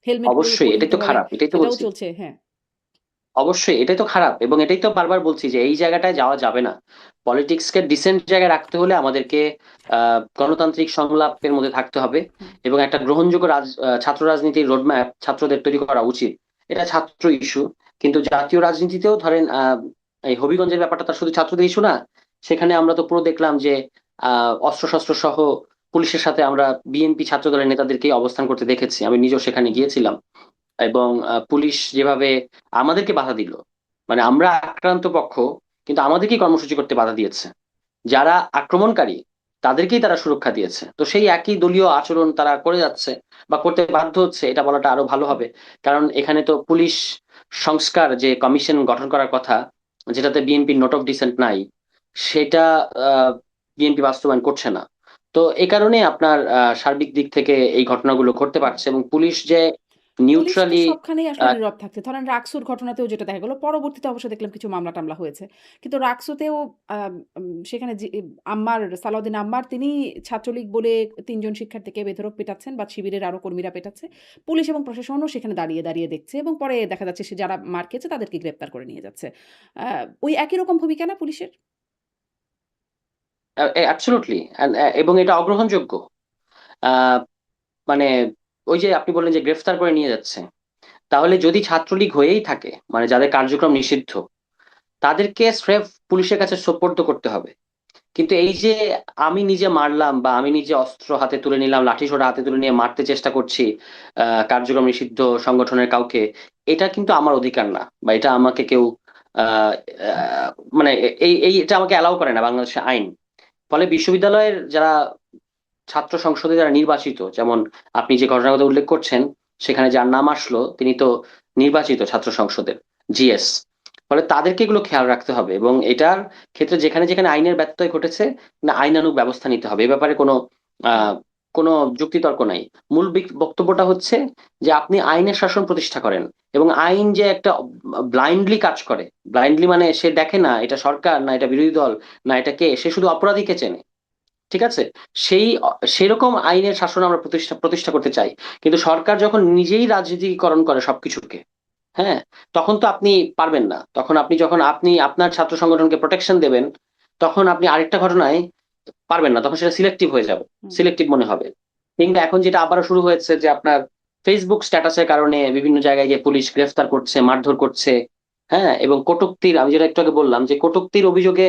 হেলমেট অবশ্যই এটাই তো পরিহিতভাবে খারাপ, এটাই তো সেটাও বলছি। চলছে। হ্যাঁ। অবশ্যই এটাই তো খারাপ, এবং এটাই তো বারবার বলছি যে এই জায়গাটায় যাওয়া যাবে না। পলিটিক্সকে ডিসেন্ট জায়গায় রাখতে হলে আমাদেরকে গণতান্ত্রিক সংলাপের মধ্যে থাকতে হবে, হুম। এবং একটা গ্রহণযোগ্য ছাত্র রাজনীতির রোডম্যাপ ছাত্রদের তৈরি করা উচিত। এটা ছাত্র ইস্যু, কিন্তু জাতীয় রাজনীতিতেও ধরেন এই হবিগঞ্জের ব্যাপারটা তার শুধু ছাত্রদের ইস্যু না। সেখানে আমরা তো পুরো দেখলাম যে অস্ত্রশস্ত্র সহ পুলিশের সাথে আমরা বিএনপি ছাত্র দলের নেতাদেরকেই অবস্থান করতে দেখেছি, আমি নিজেও সেখানে হুম। গিয়েছিলাম। এবং পুলিশ যেভাবে আমাদেরকে বাধা দিল, মানে আমরা আক্রান্ত পক্ষ, কিন্তু আমাদেরকেই কর্মসূচি করতে বাধা দিয়েছে। যারা আক্রমণকারী তাদেরকেই তারা সুরক্ষা দিয়েছে। তো সেই একই দলীয় আচরণ তারা করে যাচ্ছে বা করতে বাধ্য হচ্ছে, এটা বলাটা আরো ভালো হবে। কারণ এখানে তো পুলিশ সংস্কার যে কমিশন গঠন করার কথা, যেটাতে বিএনপি নোট অফ ডিসেন্ট নাই, সেটা বিএনপি বাস্তবায়ন করছে না। তো এই কারণে আপনার সার্বিক দিক থেকে এই ঘটনাগুলো ঘটতে হুম। পারছে, এবং পুলিশ যে পুলিশ তো নিউট্রালি সবখানেই আসলে নীরব থাকছে। ধরেন রাকসুর ঘটনাতেও যেটা দেখা গেল, পরবর্তীতে অবশ্য দেখলাম কিছু মামলা-টামলা হয়েছে। কিন্তু রাকসুতেও আম সেখানে যে সালাউদ্দিন আম্মার তিনি ছাত্রলীগ বলে ৩ জন শিক্ষার্থীকে বেধড়ক পেটাচ্ছেন বা শিবিরের আরো কর্মীরা পেটাচ্ছে। পুলিশ এবং প্রশাসনও সেখানে দাঁড়িয়ে, দাঁড়িয়ে দেখছে এবং পরে দেখা যাচ্ছে সে যারা মার খেয়েছে তাদেরকে গ্রেপ্তার করে নিয়ে যাচ্ছে। আ ওই একই রকম ভূমিকা না পুলিশের? অ্যাবসলিউটলি, এবং এটা অগ্রহণযোগ্য। আহ, মানে ওই যে আপনি বললেন যে গ্রেফতার করে নিয়ে যাচ্ছে, তাহলে যদি ছাত্রলীগ হয়েই থাকে, মানে যাদের কার্যক্রম নিষিদ্ধ, তাদেরকে স্রেফ পুলিশের কাছে সোপর্দ করতে হবে। কিন্তু এই যে আমি নিজে মারলাম বা আমি নিজে অস্ত্র হাতে তুলে নিলাম, লাঠিসোঁটা হাতে তুলে নিয়ে মারতে চেষ্টা করছি কার্যক্রম নিষিদ্ধ সংগঠনের কাউকে, এটা কিন্তু আমার অধিকার না, বা এটা আমাকে কেউ আহ আহ, মানে এই এই এটা আমাকে অ্যালাউ করে না বাংলাদেশের আইন। ফলে বিশ্ববিদ্যালয়ের যারা ছাত্র সংসদে যারা নির্বাচিত, যেমন আপনি যে ঘটনার কথা উল্লেখ করছেন, সেখানে যার নাম আসলো তিনি তো নির্বাচিত ছাত্র সংসদের জিএস। ফলে তাদেরকে এগুলো খেয়াল রাখতে হবে, এবং এটার ক্ষেত্রে যেখানে যেখানে আইনের ব্যত্যয় ঘটেছে, না আইনানুগ ব্যবস্থা নিতে হবে। এ ব্যাপারে হুম। আহ কোনো যুক্তিতর্ক নাই। মূল বক্তব্যটা হচ্ছে যে আপনি আইনের শাসন প্রতিষ্ঠা করেন, এবং আইন যে একটা ব্লাইন্ডলি কাজ করে, ব্লাইন্ডলি মানে সে দেখে না এটা সরকার না এটা বিরোধী দল না এটা কে, সে শুধু অপরাধীকে চেনে, ঠিক আছে? সেই সেরকম আইনের শাসন আমরা প্রতিষ্ঠা প্রতিষ্ঠা করতে চাই। কিন্তু সরকার যখন নিজেই রাজনীতিকরণ করে সবকিছুকে, হ্যাঁ, তখন তো আপনি পারবেন না। তখন আপনি যখন আপনি আপনার ছাত্র সংগঠনকে প্রোটেকশন দেবেন, তখন আপনি আরেকটা ঘটনায় পারবেন না, তখন সেটা সিলেক্টিভ হয়ে যাবে, হুম। সিলেক্টিভ মনে হবে। কিংবা এখন যেটা আবারও শুরু হয়েছে যে আপনার ফেসবুক স্ট্যাটাসের কারণে বিভিন্ন জায়গায় গিয়ে পুলিশ গ্রেফতার করছে, মারধর করছে। হ্যাঁ, এবং কটূক্তির, আমি যেটা একটু আগে বললাম যে কটূক্তির অভিযোগে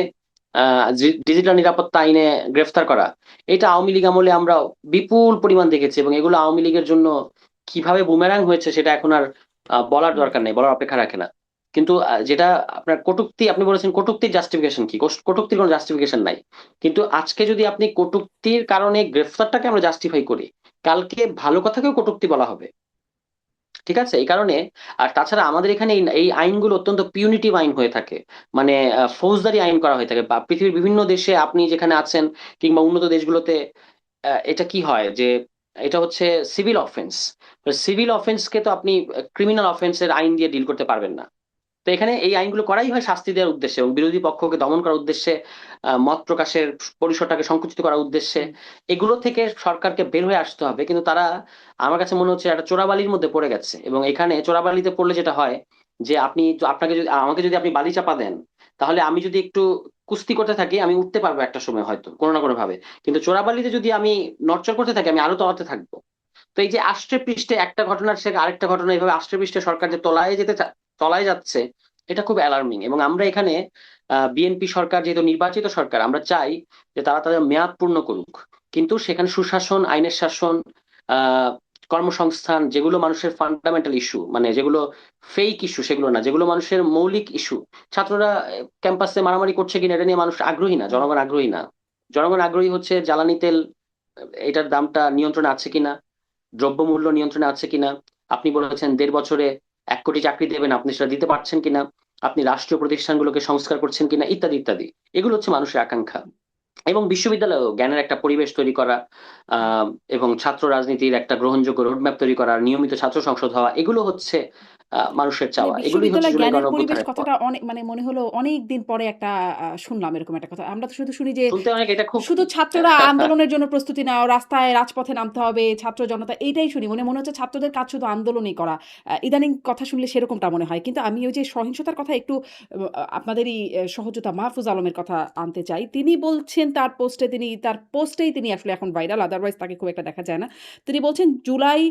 ডিজিটাল নিরাপত্তা আইনে গ্রেফতার করা, এটা আওয়ামী লীগ আমলে আমরা বিপুল পরিমাণ দেখেছি, এবং এগুলো আওয়ামী লীগের জন্য কিভাবে বুমেরাং হয়েছে সেটা এখন আর বলার হুম। দরকার নেই, বলার অপেক্ষা রাখে না। কিন্তু যেটা আপনার কটূক্তি, আপনি বলেছেন কটূক্তির জাস্টিফিকেশন কি? কটূক্তির কোনো জাস্টিফিকেশন নাই। কিন্তু আজকে যদি আপনি কটূক্তির কারণে গ্রেফতারটাকে আমরা জাস্টিফাই করি, কালকে ভালো কথাকেও কটূক্তি বলা হবে। ঠিক আছে, এই কারণে। আর তাছাড়া আমাদের এখানে এই আইনগুলো অত্যন্ত পিউনিটিভ আইন হয়ে থাকে, মানে ফৌজদারি আইন করা হয়ে থাকে। বা পৃথিবীর বিভিন্ন দেশে আপনি যেখানে আছেন কিংবা উন্নত দেশগুলোতে এটা কি হয় যে এটা হচ্ছে সিভিল অফেন্স। সিভিল অফেন্সকে তো আপনি ক্রিমিনাল অফেন্সের আইন দিয়ে ডিল করতে পারবেন না। তো এখানে এই আইনগুলো করাই হয় শাস্তি দেওয়ার উদ্দেশ্যে এবং বিরোধী পক্ষকে দমন করার উদ্দেশ্যে, মত প্রকাশের পরিসরটাকে সংকুচিত করার উদ্দেশ্যে। হুম। এগুলো থেকে সরকারকে বের হয়ে আসতে হবে, কিন্তু তারা, আমার কাছে মনে হচ্ছে, একটা চোরাবালির মধ্যে পড়ে গেছে। এবং এখানে চোরাবালিতে পড়লে যেটা হয় যে আপনাকে যদি, আমাকে যদি আপনি বালি চাপা দেন, তাহলে আমি যদি একটু কুস্তি করতে থাকি আমি উঠতে পারবো একটা সময় হয়তো কোনো না কোনো ভাবে। কিন্তু চোরাবালিতে যদি আমি নড়চড় করতে থাকি আমি আরো তলাতে থাকবো। তো এই যে আষ্টে পৃষ্ঠে একটা ঘটনার সে আরেকটা ঘটনা, এইভাবে আষ্টে পৃষ্ঠে সরকার যে তলায় যাচ্ছে, এটা খুব অ্যালার্মিং। এবং আমরা এখানে বিএনপি সরকার যেহেতু নির্বাচিত সরকার, আমরা চাই যে তারা তাদের মেয়াদ পূর্ণ করুক। কিন্তু সেখানে সুশাসন, আইনের শাসন, আহ কর্মসংস্থান, যেগুলো মানুষের ফান্ডামেন্টাল ইস্যু, মানে যেগুলো ফেক ইস্যু সেগুলো না, যেগুলো মানুষের মৌলিক ইস্যু। ছাত্ররা ক্যাম্পাসে মারামারি করছে কিনা এটা নিয়ে মানুষ আগ্রহী না, হুম। জনগণ আগ্রহী না। জনগণ আগ্রহী হচ্ছে জ্বালানি তেল, এটার দামটা নিয়ন্ত্রণে আছে কিনা, দ্রব্যমূল্য নিয়ন্ত্রণে আছে কিনা, আপনি বলেছেন 1.5 বছরে 1 কোটি চাকরি দেবেন, আপনি সেটা দিতে পারছেন কিনা, আপনি রাষ্ট্রীয় প্রতিষ্ঠানগুলোকে সংস্কার করছেন কিনা, ইত্যাদি ইত্যাদি। এগুলো হচ্ছে মানুষের আকাঙ্ক্ষা। এবং বিশ্ববিদ্যালয়েও জ্ঞানের একটা পরিবেশ তৈরি করা, আহ এবং ছাত্র রাজনীতির একটা গ্রহণযোগ্য রোডম্যাপ তৈরি করা, নিয়মিত ছাত্র সংসদ হওয়া, এগুলো হচ্ছে মানুষের মানে চাওয়া। এগুলোই হচ্ছে বিশ্ববিদ্যালয় জুলাই জ্ঞানের গণ পরিবেশ অভ্যুত্থানের পর। কথাটা অনেক মানে মনে হলো অনেক দিন পরে একটা শুনলাম এরকম একটা কথা। আমরা তো শুধু শুনি যে শুনতে অনেক, এটা খুব শুধু ছাত্ররা আন্দোলনের জন্য প্রস্তুতি নাও, রাস্তায় রাজপথে নামতে হবে, ছাত্র জনতা এইটাই শুনি। মনে হচ্ছে ছাত্রদের কাজ শুধু আন্দোলনই করা। ইদানিং কথা শুনলে সেরকমটা মনে হয়। কিন্তু আমি ওই যে সহিংসতার কথা একটু আপনাদেরই সহযোদ্ধা মাহফুজ আলমের কথা আনতে চাই। তিনি বলছেন তার পোস্টেই তিনি আসলে এখন ভাইরাল, আদারওয়াইজ তাকে খুব একটা দেখা যায় না। তিনি বলছেন জুলাই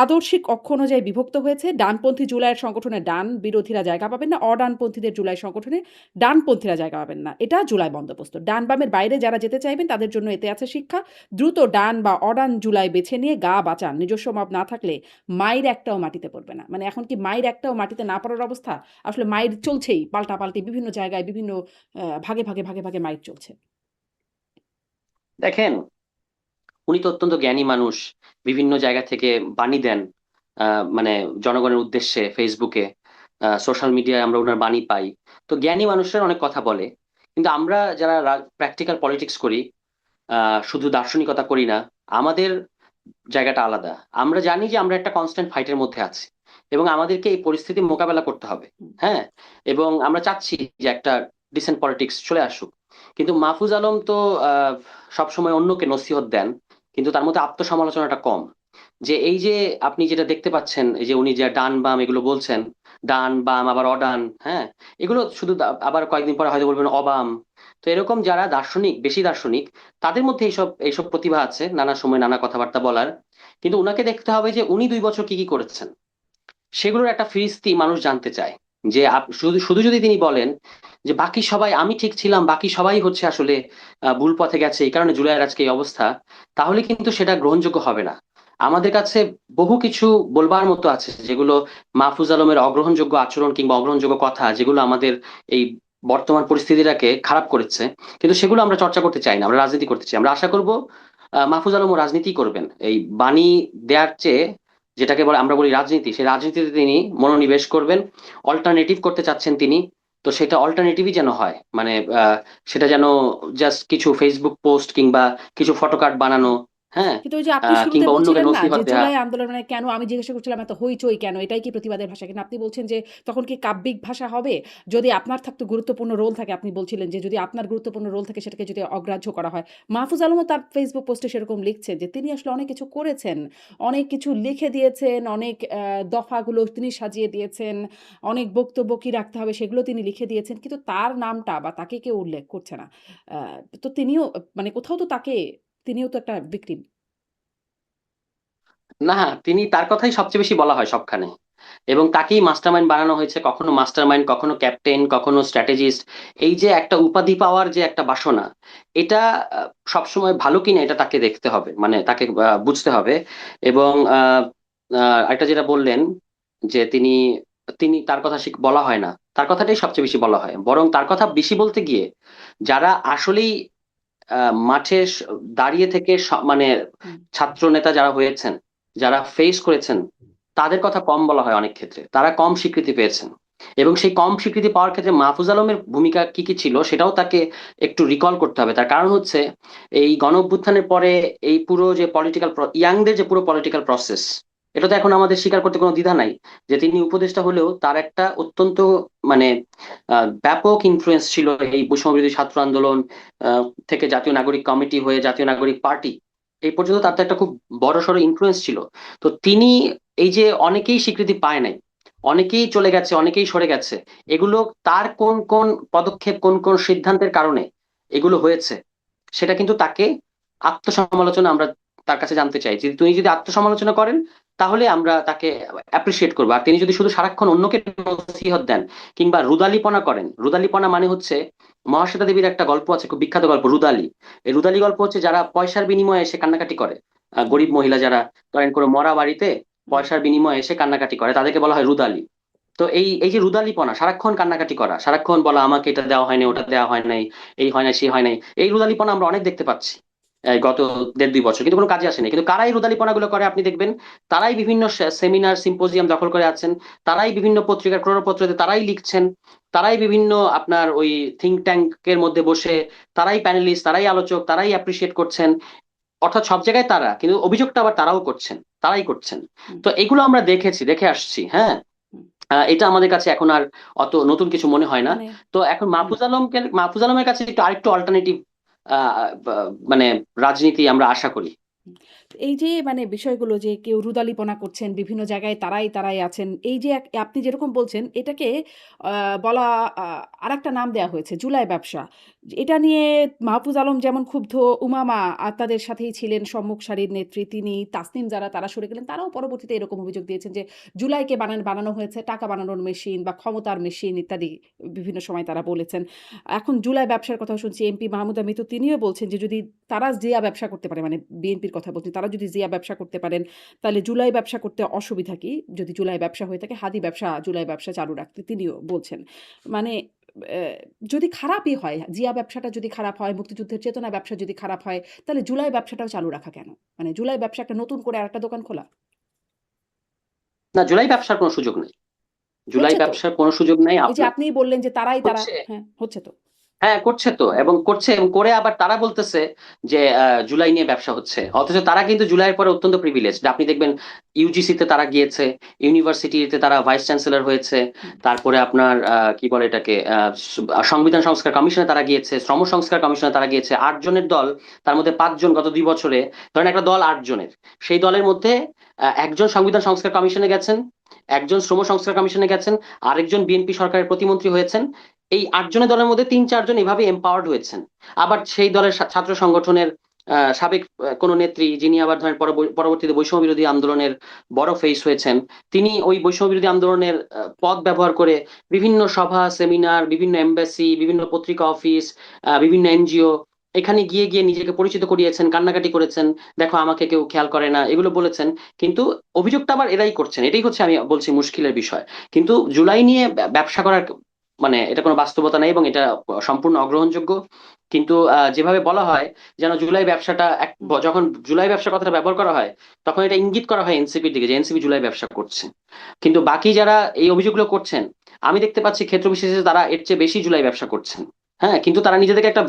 আদর্শিক অক্ষ অনুযায়ী বিভক্ত হয়েছে। ডানপন্থী জুলাইয়ের সংগঠনে ডান বিরোধীরা জায়গা পাবেন না, অডানপন্থীদের জুলাই সংগঠনে ডানপন্থীরা জায়গা পাবেন না। এটা জুলাই বন্দোবস্ত। ডান বামের বাইরে যারা যেতে চাইবেন তাদের জন্য এতে আছে শিক্ষা। দ্রুত ডান বা অডান জুলাই বেছে নিয়ে গা বাঁচান। নিজস্ব মত না থাকলে মাইর একটাও মাটিতে পড়বে না। মানে এখন কি মাইর একটাও মাটিতে না পড়ার অবস্থা? আসলে মাইর চলছেই পাল্টাপাল্টি বিভিন্ন জায়গায় বিভিন্ন ভাগে মাইর চলছে। দেখেন, উনি তো অত্যন্ত জ্ঞানী মানুষ, বিভিন্ন জায়গা থেকে বাণী দেন, মানে জনগণের উদ্দেশ্যে ফেসবুকে, সোশ্যাল মিডিয়ায় আমরা ওনার বাণী পাই। তো জ্ঞানী মানুষের অনেক কথা বলে। কিন্তু আমরা যারা প্র্যাকটিক্যাল পলিটিক্স করি, শুধু দার্শনিকতা করি না, আমাদের জায়গাটা আলাদা। আমরা জানি যে আমরা একটা কনস্ট্যান্ট ফাইটের মধ্যে আছি এবং আমাদেরকে এই পরিস্থিতি মোকাবেলা করতে হবে। হুম। হ্যাঁ, এবং আমরা চাচ্ছি যে একটা ডিসেন্ট পলিটিক্স চলে আসুক। কিন্তু মাহফুজ আলম তো সবসময় অন্যকে নসিহত দেন, কিন্তু তার মধ্যে আত্মসমালোচনাটা কম। যে এই যে আপনি যেটা দেখতে পাচ্ছেন, এই যে উনি যে ডান বাম এগুলো বলছেন, ডান বাম আবার অডান, হ্যাঁ, এগুলো শুধু আবার কয়েকদিন পরে হয়তো বলবেন অবাম। তো এরকম যারা দার্শনিক, বেশি দার্শনিক, তাদের মধ্যে এইসব এইসব প্রতিভা আছে, নানা সময় নানা কথাবার্তা বলার। কিন্তু উনাকে দেখতে হবে যে উনি 2 বছর কি কি করেছেন, সেগুলোর একটা ফিরিস্তি মানুষ জানতে চায়। যে শুধু শুধু যদি তিনি বলেন যে বাকি সবাই, আমি ঠিক ছিলাম, বাকি সবাই হচ্ছে আসলে ভুল পথে গেছে, এই কারণে জুলাইয়ের আজকে এই অবস্থা, তাহলে কিন্তু সেটা গ্রহণযোগ্য হবে না। আমাদের কাছে বহু কিছু বলবার মতো আছে, যেগুলো মাহফুজ আলমের অগ্রহণযোগ্য আচরণ কিংবা অগ্রহণযোগ্য কথা, যেগুলো আমাদের এই বর্তমান পরিস্থিতিটাকে খারাপ করেছে, কিন্তু সেগুলো আমরা চর্চা করতে চাই না, আমরা রাজনীতি করতে চাই। আমরা আশা করব মাহফুজ আলমও রাজনীতি করবেন, এই বাণী দেওয়ার চেয়ে, যেটাকে বলে আমরা বলি রাজনীতি, সেই রাজনীতিতে তিনি মনোনিবেশ করবেন। অল্টারনেটিভ করতে চাচ্ছেন তিনি। তো সেটা অল্টারনেটিভই যেন হয়, মানে সেটা যেন জাস্ট কিছু ফেসবুক পোস্ট কিংবা কিছু ফটোকার্ড বানানো, হ্যাঁ, কিন্তু ওই যে আপনি শুরুতে কিংবা অন্যকে বলছিলেন না যে নসিহত দেয়া। জুলাই আন্দোলন মানে কেন, আমি জিজ্ঞাসা করছিলাম এত হইচই কেন, এটাই কি প্রতিবাদের ভাষা কিনা? আপনি বলছেন যে তখন কি কাব্যিক ভাষা হবে? যদি আপনার থাকতো গুরুত্বপূর্ণ রোল থাকে, আপনি বলছিলেন যে যদি আপনার গুরুত্বপূর্ণ রোল থাকে সেটাকে যদি অগ্রাহ্য করা হয়। মাহফুজ আলমও তার ফেসবুক পোস্টে সেরকম লিখছেন যে তিনি আসলে অনেক কিছু করেছেন, অনেক কিছু লিখে দিয়েছেন, অনেক দফাগুলো তিনি সাজিয়ে দিয়েছেন, অনেক বক্তব্য কি রাখতে হবে সেগুলো তিনি লিখে দিয়েছেন, কিন্তু তার নামটা বা তাকে কেউ উল্লেখ করছে না। তো তিনিও মানে কোথাও তো তাকে, তিনিও তো একটা ভিকটিম। না, তিনি, তার কথাই সবচেয়ে বেশি বলা হয় সবখানে, এবং তাকেই মাস্টারমাইন্ড বানানো হয়েছে, কখনো মাস্টারমাইন্ড, কখনো ক্যাপ্টেন, কখনো স্ট্র্যাটেজিস্ট। এই যে একটা উপাধি পাওয়ার যে একটা বাসনা, এটা সবসময় ভালো কিনা এটা তাকে দেখতে হবে, মানে তাকে বুঝতে হবে। এবং একটা যেটা বললেন যে তিনি তিনি তার কথা বলা হয় না, তার কথাটাই সবচেয়ে বেশি বলা হয়, বরং তার কথা বেশি বলতে গিয়ে যারা আসলেই মাঠে দাঁড়িয়ে থেকে মানে হুম, ছাত্র নেতা যারা হয়েছেন, যারা ফেস করেছেন, তাদের কথা কম বলা হয় অনেক ক্ষেত্রে, তারা কম স্বীকৃতি পেয়েছেন। এবং সেই কম স্বীকৃতি পাওয়ার ক্ষেত্রে মাহফুজ আলমের ভূমিকা কি কি ছিল সেটাও তাকে একটু রিকল করতে হবে। তার কারণ হচ্ছে এই গণ অভ্যুত্থানের পরে এই পুরো যে পলিটিক্যাল ইয়াংদের যে পুরো পলিটিক্যাল প্রসেস, এটা তো এখন আমাদের স্বীকার করতে কোনো দ্বিধা নাই যে তিনি উপদেষ্টা হলেও তার একটা অত্যন্ত মানে ব্যাপক ইনফ্লুয়েন্স ছিল এই বৈষম্যবিরোধী ছাত্র আন্দোলন থেকে জাতীয় নাগরিক কমিটি হয়ে জাতীয় নাগরিক পার্টি এই পর্যন্ত তার তো একটা খুব বড়সড় ইনফ্লুয়েন্স ছিল। তো তিনি এই যে অনেকেই স্বীকৃতি পায় নাই, অনেকেই চলে গেছে, অনেকেই সরে গেছে, এগুলো তার কোন কোন পদক্ষেপ, কোন কোন সিদ্ধান্তের কারণে এগুলো হয়েছে, সেটা কিন্তু তাকে আত্মসমালোচনা আমরা তার কাছে জানতে চাই। যদি তিনি যদি আত্মসমালোচনা করেন তাহলে আমরা তাকে অ্যাপ্রিসিয়েট করবো। আর তিনি যদি শুধু সারাক্ষণ অন্যকে নসিহত দেন কিংবা রুদালিপনা করেন, রুদালিপনা মানে হচ্ছে মহাশ্বেতা দেবীর একটা গল্প আছে, খুব বিখ্যাত গল্প রুদালি। এই রুদালি গল্প হচ্ছে যারা পয়সার বিনিময়ে এসে কান্নাকাটি করে, হুম, গরিব মহিলা যারা ধরেন কোনো মরা বাড়িতে হুম, পয়সার বিনিময়ে এসে কান্নাকাটি করে, তাদেরকে বলা হয় রুদালি। তো এই এই যে রুদালিপনা, সারাক্ষণ কান্নাকাটি করা, সারাক্ষণ বলা আমাকে এটা দেওয়া হয়নি, হুম, ওটা দেওয়া হয় নাই, এই হয় না সেই হয় নাই, এই রুদালিপনা আমরা অনেক দেখতে পাচ্ছি এই গত 1.5-2 বছর, কিন্তু কোনো কাজে আসেনি। কিন্তু কারাই রুদালিপনা গুলো করে আপনি দেখবেন, তারাই বিভিন্ন সেমিনার সিম্পোজিয়াম দখল করে আছেন, তারাই বিভিন্ন পত্রিকার ক্রোড়পত্রতে তারাই লিখছেন, তারাই বিভিন্ন আপনার ওই থিঙ্ক ট্যাঙ্কের মধ্যে বসে তারাই প্যানেলিস্ট, তারাই আলোচক, তারাই অ্যাপ্রিসিয়েট করছেন। অর্থাৎ সব জায়গায় তারা, কিন্তু অভিযোগটা আবার তারাও করছেন, তারাই করছেন। হুম, তো এগুলো আমরা দেখেছি, দেখে আসছি, হ্যাঁ। হুম। এটা আমাদের কাছে এখন আর অত নতুন কিছু মনে হয় না। মানে তো এখন হুম, মাহফুজ আলমের কাছে একটু আরেকটু অল্টারনেটিভ মানে রাজনীতি আমরা আশা করি। হুম। তো এই যে মানে বিষয়গুলো যে কেউ রুদালিপনা করছেন, বিভিন্ন জায়গায় তারাই আছেন। এই যে আপনি যেরকম বলছেন এটাকে আ বলা আ আরেকটা নাম দেয়া হয়েছে জুলাই ব্যবসা। এটা নিয়ে মাহফুজ আলম যেমন ক্ষুব্ধ, উমামা তাদের সাথেই ছিলেন সম্মুখ সারির নেত্রী তিনি, তাসনিম যারা তারা সরে গেলেন। তারাও পরবর্তীতে এরকম অভিযোগ দিয়েছেন যে জুলাইকে বানানো হয়েছে টাকা বানানোর মেশিন বা ক্ষমতার মেশিন ইত্যাদি বিভিন্ন সময় তারা বলেছেন। এখন জুলাই ব্যবসার কথা শুনছি এমপি মাহমুদা মিতু তিনিও বলছেন যে যদি তারা জিয়া ব্যবসা করতে পারে মানে বিএনপির কথা বলছি। তারা যদি জিয়া ব্যবসা করতে পারেন, তাহলে জুলাই ব্যবসা করতে অসুবিধা কি? যদি জুলাই ব্যবসা হয়ে থাকে হাদি ব্যবসা, জুলাই ব্যবসা চালু রাখতে তিনিও বলছেন। মানে যদি খারাপই হয়, জিয়া ব্যবসাটা যদি খারাপ হয়, মুক্তিযুদ্ধের চেতনা ব্যবসা যদি খারাপ হয়, তাহলে জুলাই ব্যবসাটাও চালু রাখা কেন? মানে জুলাই ব্যবসা একটা নতুন করে আরেকটা দোকান খোলা? না, জুলাই ব্যবসার কোনো সুযোগ নেই, জুলাই হচ্ছে তো। ব্যবসার কোনো সুযোগ নেই এই যে আপনার। আপনিই বললেন যে তারা হচ্ছে, হ্যাঁ, হচ্ছে তো। হ্যাঁ করছে তো, হুম, এবং করছে, এবং করে আবার তারা বলতেছে যে জুলাই নিয়ে ব্যবসা হচ্ছে, অথচ তারা কিন্তু জুলাইয়ের পরে অত্যন্ত প্রিভিলেজ। আপনি দেখবেন ইউজিসি তে তারা গিয়েছে, ইউনিভার্সিটিতে তারা ভাইস চ্যান্সেলর হয়েছে, হুম, তারপরে আপনার কি বলে এটাকে সংবিধান সংস্কার কমিশনে তারা গিয়েছে, শ্রম সংস্কার কমিশনে তারা গিয়েছে। 8 জনের দল, তার মধ্যে 5 জন গত 2 বছরে, ধরেন একটা দল 8 জনের, সেই দলের মধ্যে একজন সংবিধান সংস্কার কমিশনে গেছেন, একজন শ্রম সংস্কার কমিশনে গেছেন, আরেকজন বিএনপি সরকারের প্রতিমন্ত্রী হয়েছেন। এই 8 জনের দলের মধ্যে 3-4 জন এভাবে এম্পাওয়ার্ড হয়েছেন। আবার সেই দলের ছাত্র সংগঠনের সাবেক কোনো নেত্রী, যিনি আবার ধরেন পরবর্তীতে বৈষম্য বিরোধী আন্দোলনের বড় ফেস হয়েছেন, তিনি ওই বৈষম্য বিরোধী আন্দোলনের পদ ব্যবহার করে বিভিন্ন সভা সেমিনার, বিভিন্ন এমবাসি, বিভিন্ন পত্রিকা অফিস, বিভিন্ন এনজিও, এখানে গিয়ে গিয়ে নিজেকে পরিচিত করিয়েছেন, কান্নাকাটি করেছেন, দেখো আমাকে কেউ খেয়াল করে না, এগুলো বলেছেন। কিন্তু অভিযোগটা আবার এরাই করছেন, এটাই হচ্ছে আমি বলছি মুশকিলের বিষয়। কিন্তু জুলাই নিয়ে ব্যবসা করার মানে এটা কোনো বাস্তবতা নেই, এবং এটা সম্পূর্ণ অগ্রহণযোগ্য। কিন্তু যেভাবে বলা হয় যেন জুলাই ব্যবসাটা হুম, যখন জুলাই ব্যবসা কথাটা ব্যবহার করা হয়, তখন এটা ইঙ্গিত করা হয় এনসিপির দিকে যে এনসিপি জুলাই ব্যবসা করছে। কিন্তু বাকি যারা এই অভিযোগগুলো করছেন, আমি দেখতে পাচ্ছি ক্ষেত্র বিশেষে তারা এর চেয়ে বেশি জুলাই ব্যবসা করছেন। হ্যাঁ, কিন্তু তারা নিজেদেরকে একটা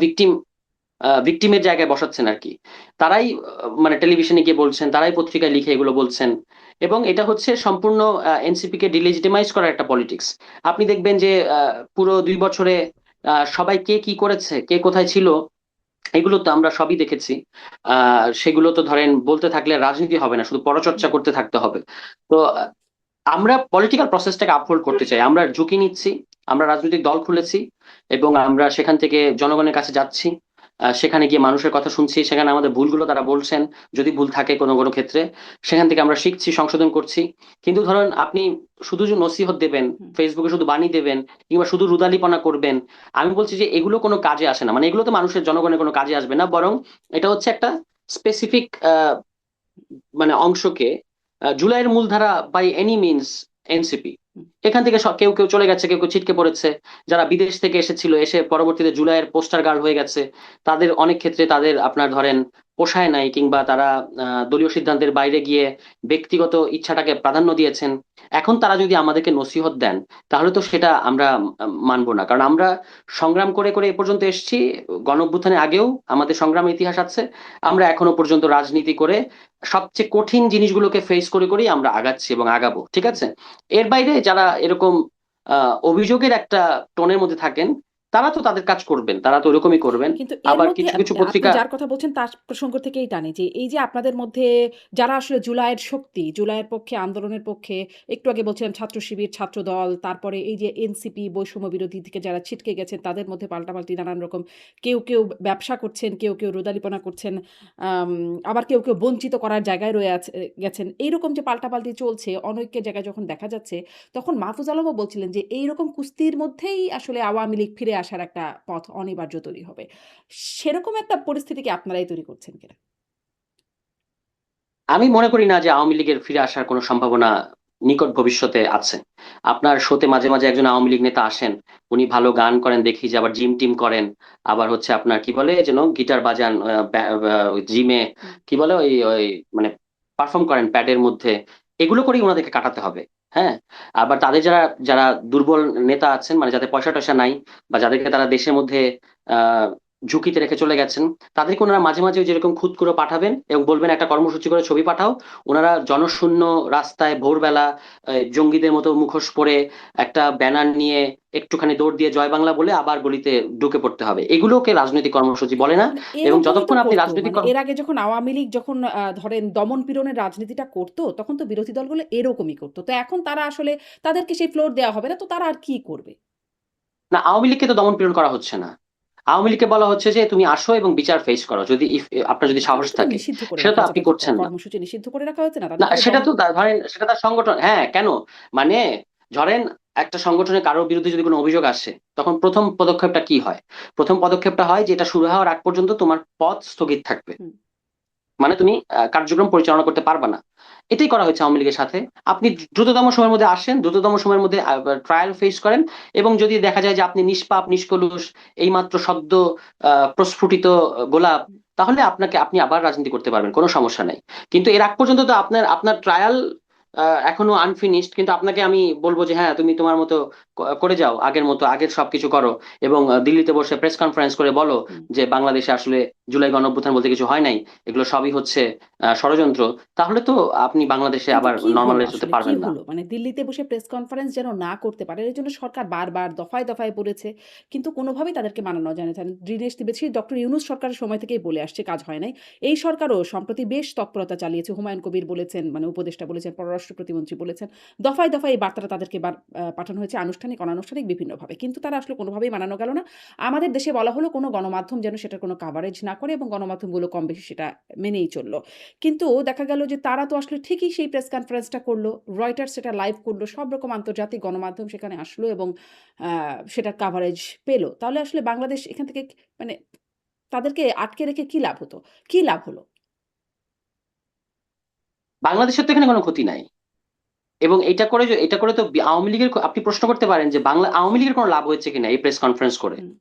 ভিকটিমের জায়গায় বসাচ্ছেন আর কি। তারাই মানে টেলিভিশনে গিয়ে বলছেন, তারাই পত্রিকায় লিখে এগুলো বলছেন, এবং এটা হচ্ছে সম্পূর্ণ এনসিপি কে ডিলেজিটিমাইজ করার একটা পলিটিক্স। আপনি দেখবেন যে পুরো 2 বছরে সবাই কে কি করেছে, কে কোথায় ছিল, এগুলো তো আমরা সবই দেখেছি। সেগুলো তো ধরেন বলতে থাকলে রাজনীতি হবে না, শুধু পরচর্চা হুম, করতে থাকতে হবে। তো আমরা পলিটিক্যাল প্রসেসটাকে আপহোল্ড করতে চাই, আমরা ঝুঁকি নিচ্ছি, আমরা রাজনৈতিক দল খুলেছি, এবং আমরা সেখান থেকে জনগণের কাছে যাচ্ছি, সেখানে গিয়ে মানুষের কথা শুনছি, সেখানে আমাদের ভুলগুলো তারা বলছেন, যদি ভুল থাকে কোনো কোনো ক্ষেত্রে সেখান থেকে আমরা শিখছি, সংশোধন করছি। কিন্তু ধরুন আপনি শুধু যে নসিহত দেবেন, হুম, ফেসবুকে শুধু বাণী দেবেন, কিংবা শুধু রুদালিপনা করবেন, আমি বলছি যে এগুলো কোনো কাজে আসে না। মানে এগুলো তো মানুষের, জনগণের কোনো কাজে আসবে না, বরং এটা হচ্ছে একটা স্পেসিফিক মানে অংশকে জুলাইয়ের মূলধারা বাই এনি মিনস এনসিপি। এখান থেকে কেউ কেউ চলে গেছে, কেউ কেউ ছিটকে পড়েছে, যারা বিদেশ থেকে এসেছিল, এসে পরবর্তীতে জুলাইয়ের পোস্টার গার্ল হয়ে গেছে, তাদের অনেক ক্ষেত্রে তাদের আপনার ধরেন পোষায় নাই, কিংবা তারা দলীয় সিদ্ধান্তের বাইরে গিয়ে ব্যক্তিগত ইচ্ছাটাকে প্রাধান্য দিয়েছেন। এখন তারা যদি আমাদেরকে নসিহত দেন, তাহলে তো সেটা আমরা মানবো না, কারণ আমরা সংগ্রাম করে করে এ পর্যন্ত এসেছি। গণ অভ্যুত্থানের আগেও আমাদের সংগ্রামের ইতিহাস আছে। আমরা এখনো পর্যন্ত রাজনীতি করে সবচেয়ে কঠিন জিনিসগুলোকে ফেস করে করেই আমরা আগাচ্ছি এবং আগাবো, ঠিক আছে? এর বাইরে যারা এরকম অভিযোগের একটা টোনের মধ্যে থাকেন, তারা তো তাদের কাজ করবেন, তারা তো ওরকমই করবেন। কিন্তু এর আবার মধ্যে কিছু কিছু আপনি পত্রিকা, যার কথা বলছেন তার প্রসঙ্গ থেকেই টানি যে এই যে আপনাদের মধ্যে যারা আসলে জুলাইয়ের শক্তি, জুলাইয়ের পক্ষে, আন্দোলনের পক্ষে, একটু আগে বলছিলাম ছাত্র শিবির, ছাত্র দল, তারপরে এই যে এনসিপি বৈষম্য বিরোধী থেকে যারা ছিটকে গেছেন তাদের মধ্যে পাল্টাপাল্টি নানান রকম, কেউ ব্যবসা করছেন, কেউ রোদালিপনা করছেন, আম আবার কেউ বঞ্চিত করার জায়গায় গেছেন। এইরকম যে পাল্টাপাল্টি চলছে, অনৈক্যের জায়গায় যখন দেখা যাচ্ছে, তখন মাহফুজ আলমও বলছিলেন যে এইরকম কুস্তির মধ্যেই আসলে আওয়ামী লীগ ফিরে আসার একটা পথ অনিবার্য তৈরি হবে। সেরকম একটা পরিস্থিতি কি আপনারাই তৈরি করছেন কিনা? আমি মনে করি না যে আওয়ামী লীগের ফিরে আসার কোনো সম্ভাবনা নিকট ভবিষ্যতে আছে। আপনার শোতে মাঝে মাঝে একজন আওয়ামী লীগ নেতা আসেন, উনি ভালো গান করেন দেখি, যে আবার জিম টিম করেন, আবার হচ্ছে আপনার কি বলে যেন গিটার বাজান জিমে, হুম। কি বলে ওই ওই মানে পারফর্ম করেন প্যাডের মধ্যে। এগুলো করেই ওনাদেরকে কাটাতে হবে। হ্যাঁ, আবার তাদের যারা যারা দুর্বল নেতা আছেন, মানে যাদের পয়সা টয়সা নাই, বা যাদেরকে তারা দেশের মধ্যে আহ ঝুঁকিতে রেখে চলে গেছেন, তাদেরকে ওনারা মাঝে মাঝে ওই যেরকম খুদ করে পাঠাবেন এবং বলবেন একটা কর্মসূচি করে ছবি পাঠাও। ওনারা জনশূন্য রাস্তায় ভোরবেলা জঙ্গিদের মতো মুখোশ পরে একটা ব্যানার নিয়ে একটুখানি দৌড় দিয়ে জয় বাংলা বলে আবার গলিতে ঢুকে পড়তে হবে। এগুলোকে রাজনৈতিক কর্মসূচি বলে না। মানে এবং এরকমই তো যতক্ষণ আপনি করতো। রাজনৈতিক মানে এর আগে যখন আওয়ামী লীগ যখন ধরেন দমন-পীড়নের রাজনীতিটা করতো, তখন তো বিরোধী দলগুলো এরকমই করতো। তো এখন তারা আসলে তাদেরকে সেই ফ্লোর দেয়া হবে না। তো তারা আর কি করবে? না, আওয়ামী লীগকে তো দমন পীড়ন করা হচ্ছে না। আওয়ামী লীগকে বলা হচ্ছে যে তুমি আসো এবং বিচার ফেস করো, যদি আপনার যদি সাহস তাদেরকে তো থাকে। নিষিদ্ধ করে সেটা তো রাখা হয়েছে। আপনি তাদের করছেন না। কর্মসূচি নিষিদ্ধ করে রাখা হয়েছে না? না, তাদেরকে তো সেটা তো ধরেন সেটা তার সংগঠন, হ্যাঁ কেন, মানে ধরেন একটা সংগঠনের কারোর বিরুদ্ধে যদি কোনো অভিযোগ আসে, তখন প্রথম পদক্ষেপটা কি হয়? প্রথম পদক্ষেপটা হয় যে এটা শুরু হওয়ার আগ পর্যন্ত তোমার পদ স্থগিত থাকবে, হুম। মানে তুমি কার্যক্রম পরিচালনা করতে পারবে না। এটাই করা হয়েছে আওয়ামী লীগের সাথে। আপনি দ্রুততম সময়ের মধ্যে আসেন, দ্রুততম সময়ের মধ্যে ট্রায়াল ফেস করেন, এবং যদি দেখা যায় যে আপনি নিষ্পাপ নিষ্কলুষ, এইমাত্র সদ্য প্রস্ফুটিত গোলাপ, তাহলে আপনি আবার রাজনীতি করতে পারবেন, কোনো সমস্যা নাই। কিন্তু এর আগ পর্যন্ত তো আপনার আপনার ট্রায়াল এখনো আনফিনিশড, কিন্তু আপনাকে আমি বলবো যে হ্যাঁ তুমি তোমার মতো করে যাও, আগের মতো আগের সবকিছু করো, এবং দিল্লিতে বসে প্রেস কনফারেন্স করে বলো হুম। যে বাংলাদেশে আসলে জুলাই গণঅভ্যুত্থান বলতে কিছু হয় নাই, এগুলো সবই হচ্ছে ষড়যন্ত্র। তাহলে তো আপনি বাংলাদেশে কিন্তু আবার কি হলো নর্মালাইজ হতে আসলে? কি পারবেন না। হলো? মানে দিল্লিতে বসে প্রেস কনফারেন্স যেন না করতে পারে, এর জন্য সরকার বারবার দফায় বলেছে। কিন্তু কোনোভাবেই তাদেরকে মানানো যায় না। দীনেশ ত্রিবেদী ডক্টর ইউনূস সরকারের সময় থেকেই বলে আসছে, কাজ হয় নাই। এই সরকারও সম্প্রতি বেশ তৎপরতা চালিয়েছে। হুমায়ুন কবির বলেছেন, মানে উপদেষ্টা বলেছেন, পররাষ্ট্র প্রতিমন্ত্রী বলেছেন। দফায় এই বার্তাটা তাদেরকে পাঠানো হয়েছে আনুষ্ঠানিক, অনানুষ্ঠানিক বিভিন্নভাবে। কিন্তু তারা আসলে কোনোভাবেই মানানো গেল না। আমাদের দেশে বলা হলো কোনো গণমাধ্যম যেন সেটার কোনো কাভারেজ না করে, এবং গণমাধ্যমগুলো কম বেশি সেটা মেনেই চলল। কিন্তু দেখা গেল যে তারা তো আসলে ঠিকই সেই প্রেস কনফারেন্সটা করলো। রয়টার্স সেটা লাইভ করলো। সব রকম আন্তর্জাতিক গণমাধ্যম সেখানে আসলো এবং আ সেটার কাভারেজ পেল। তাহলে আসলে বাংলাদেশ এখান থেকে মানে তাদেরকে আটকে রেখে কি লাভ হতো? কি লাভ হলো? বাংলাদেশের তো এখানে কোনো ক্ষতি নাই। এবং এটা করে তো আওয়ামী লীগের আপনি প্রশ্ন করতে পারেন যে আওয়ামী লীগের কোনো লাভ হয়েছে কিনা এই প্রেস কনফারেন্স করে। হুম।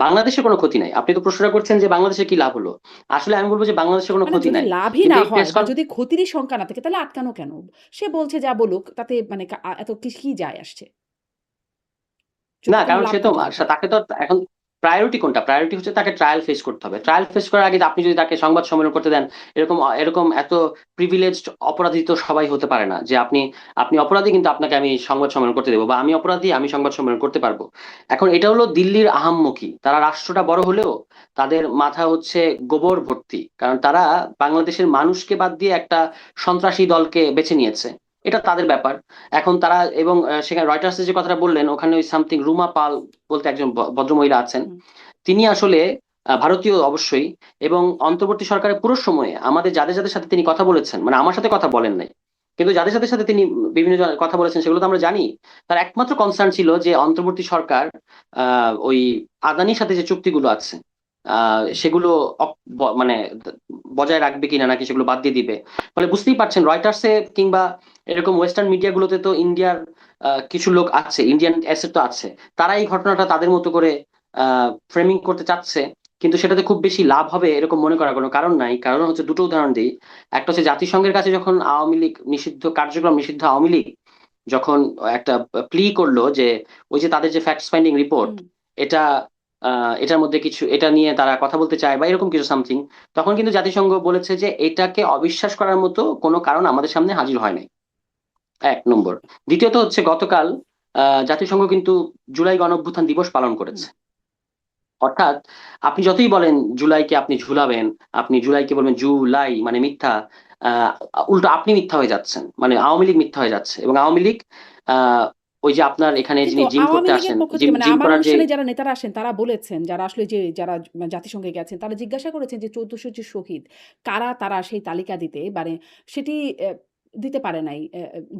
বাংলাদেশের কোনো ক্ষতি নাই। আপনি তো প্রশ্নটা করছেন যে বাংলাদেশে কি লাভ হলো। আসলে আমি বলবো যে বাংলাদেশের কোনো মানে ক্ষতি যদি নাই। লাভই কিন্তু না এই হয় বা যদি ক্ষতিরই শঙ্কা না থাকে তাহলে আটকানো কেন? সে বলছে যা বলুক তাতে মানে এত কি যায় আসছে? না, যদি কোনো কারণ লাভ সে তো না থাকে তাহলে। তাকে তো এখন প্রায়োরিটি কোনটা? প্রায়োরিটি হচ্ছে তাকে ট্রায়াল ফেস করতে হবে। ট্রায়াল ফেস করার আগে আপনি যদি তাকে সংবাদ সম্মেলন করতে দেন, এরকম এরকম এত প্রিভিলেজড অপরাধী তো সবাই হতে পারে না যে আপনি আপনি অপরাধী কিন্তু আপনাকে আমি সংবাদ সম্মেলন করতে দেবো, বা আমি অপরাধী আমি সংবাদ সম্মেলন করতে পারবো। এখন এটা হলো দিল্লির আহাম্মকি। তারা রাষ্ট্রটা বড় হলেও তাদের মাথা হচ্ছে গোবর ভর্তি, কারণ তারা বাংলাদেশের মানুষকে বাদ দিয়ে একটা সন্ত্রাসী দলকে বেছে নিয়েছে। এটা তাদের ব্যাপার। এখন তারা এবং সেখানে রয়টার্সের যে কথাটা বললেন, ওখানে ওই সামথিং রুমা পাল বলতে একজন ভদ্রমহিলা আছেন। হুম। তিনি আসলে ভারতীয় অবশ্যই, এবং অন্তর্বর্তী সরকারের পুরো সময়ে আমাদের যাদের যাদের সাথে তিনি কথা বলেছেন, মানে আমার সাথে কথা বলেন নাই, কিন্তু যাদের সাথে সাথে তিনি বিভিন্ন কথা বলেছেন সেগুলো তো আমরা জানি। তার একমাত্র কনসার্ন ছিল যে অন্তর্বর্তী সরকার ওই আদানির সাথে যে চুক্তিগুলো আছে, সেগুলো মানে বজায় রাখবে কিনা নাকি সেগুলো বাদ দিয়ে দিবে। ফলে বুঝতেই পারছেন রয়টার্সে কিংবা এরকম ওয়েস্টার্ন মিডিয়া গুলোতে তো ইন্ডিয়ার কিছু লোক আছে, ইন্ডিয়ান অ্যাসেট তো আছে, তারা এই ঘটনাটা তাদের মতো করে ফ্রেমিং করতে চাচ্ছে। কিন্তু সেটাতে খুব বেশি লাভ হবে এরকম মনে করার কোনো কারণ নাই। কারণ হচ্ছে দুটো উদাহরণ দিই। একটা হচ্ছে জাতিসংঘের কাছে যখন আওয়ামী লীগ নিষিদ্ধ কার্যক্রম নিষিদ্ধ আওয়ামী লীগ যখন একটা প্লি করলো যে ওই যে তাদের যে ফ্যাক্ট ফাইন্ডিং রিপোর্ট, হুম। এটা এটার মধ্যে কিছু এটা নিয়ে তারা কথা বলতে চায় বা এরকম কিছু সামথিং, তখন কিন্তু জাতিসংঘ বলেছে যে এটাকে অবিশ্বাস করার মতো কোনো কারণ আমাদের সামনে হাজির হয় নাই। এক নম্বর। দ্বিতীয়ত হচ্ছে গতকাল জাতিসংঘ কিন্তু জুলাই গণঅভ্যুত্থান দিবস পালন হুম। করেছে। অর্থাৎ আপনি যতই বলেন জুলাইকে আপনি ঝুলাবেন, আপনি জুলাইকে বলবেন জুলাই মানে মিথ্যা, আহ উল্টো আপনি মিথ্যা হয়ে যাচ্ছেন, মানে আওয়ামী লীগ মিথ্যা হয়ে যাচ্ছে। এবং আওয়ামী লীগ আহ ওই যে আপনার এখানে কিন্তু যিনি জিম আওয়ামী করতে লীগের আসেন, পক্ষ জিম থেকে মানে জিম আমার করার যে, অনুষ্ঠানে যারা নেতারা আসেন তারা বলেছেন, যারা আসলে যে যারা জাতিসংঘে গেছেন তারা জিজ্ঞাসা করেছেন যে ১৪০০ যে শহীদ কারা তারা সেই তালিকা দিতে মানে সেটি দিতে পারে নাই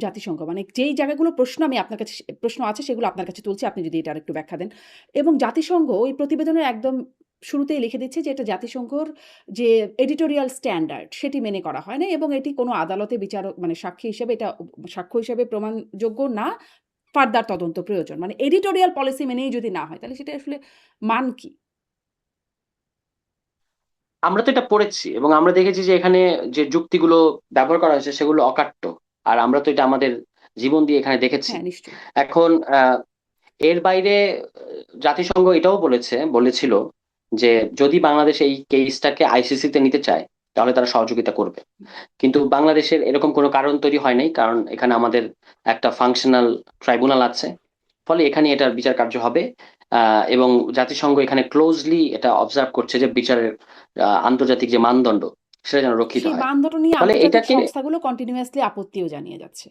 জাতিসংঘ। মানে যেই জায়গাগুলো প্রশ্ন আমি আপনার কাছে প্রশ্ন আছে সেগুলো আপনার কাছে তুলছি। আপনি যদি এটা আরেকটু ব্যাখ্যা দেন। এবং জাতিসংঘ ওই প্রতিবেদনের একদম শুরুতেই লিখে দিচ্ছে যে এটা জাতিসংঘর যে এডিটোরিয়াল স্ট্যান্ডার্ড সেটি মেনে করা হয় না এবং এটি কোনো আদালতে বিচারক মানে সাক্ষী হিসেবে এটা সাক্ষ্য হিসেবে প্রমাণযোগ্য না। ফার্দার তদন্ত প্রয়োজন। মানে এডিটোরিয়াল পলিসি মেনেই যদি না হয়, তাহলে সেটা আসলে মান কি? আমরা তো এটা পড়েছি এবং আমরা দেখেছি যে এখানে যে যুক্তিগুলো ব্যবহার করা হয়েছে সেগুলো অকাট্য। আর আমরা তো এটা আমাদের জীবন দিয়ে এখানে দেখেছি। হ্যাঁ, নিশ্চয়ই। এখন এর বাইরে জাতিসংঘ এটাও বলেছিল যে যদি বাংলাদেশ এই কেসটাকে আইসিসি তে নিতে চায় তাহলে তারা সহযোগিতা করবে। কিন্তু বাংলাদেশের এরকম কোনো কারণ তৈরি হয় নাই, কারণ এখানে আমাদের একটা ফাংশনাল ট্রাইব্যুনাল আছে। ফলে এখানে এটার বিচার কার্য হবে। এবং জাতিসংঘ এখানে ক্লোজলি এটা অবজার্ভ করছে যে বিচারের আন্তর্জাতিক যে মানদণ্ড সেটা যেন রক্ষিত সেই হয়। মানদণ্ড নিয়ে ফলে আন্তর্জাতিক এটাকে, সংস্থাগুলো কন্টিনিউয়াসলি আপত্তিও জানিয়ে যাচ্ছে।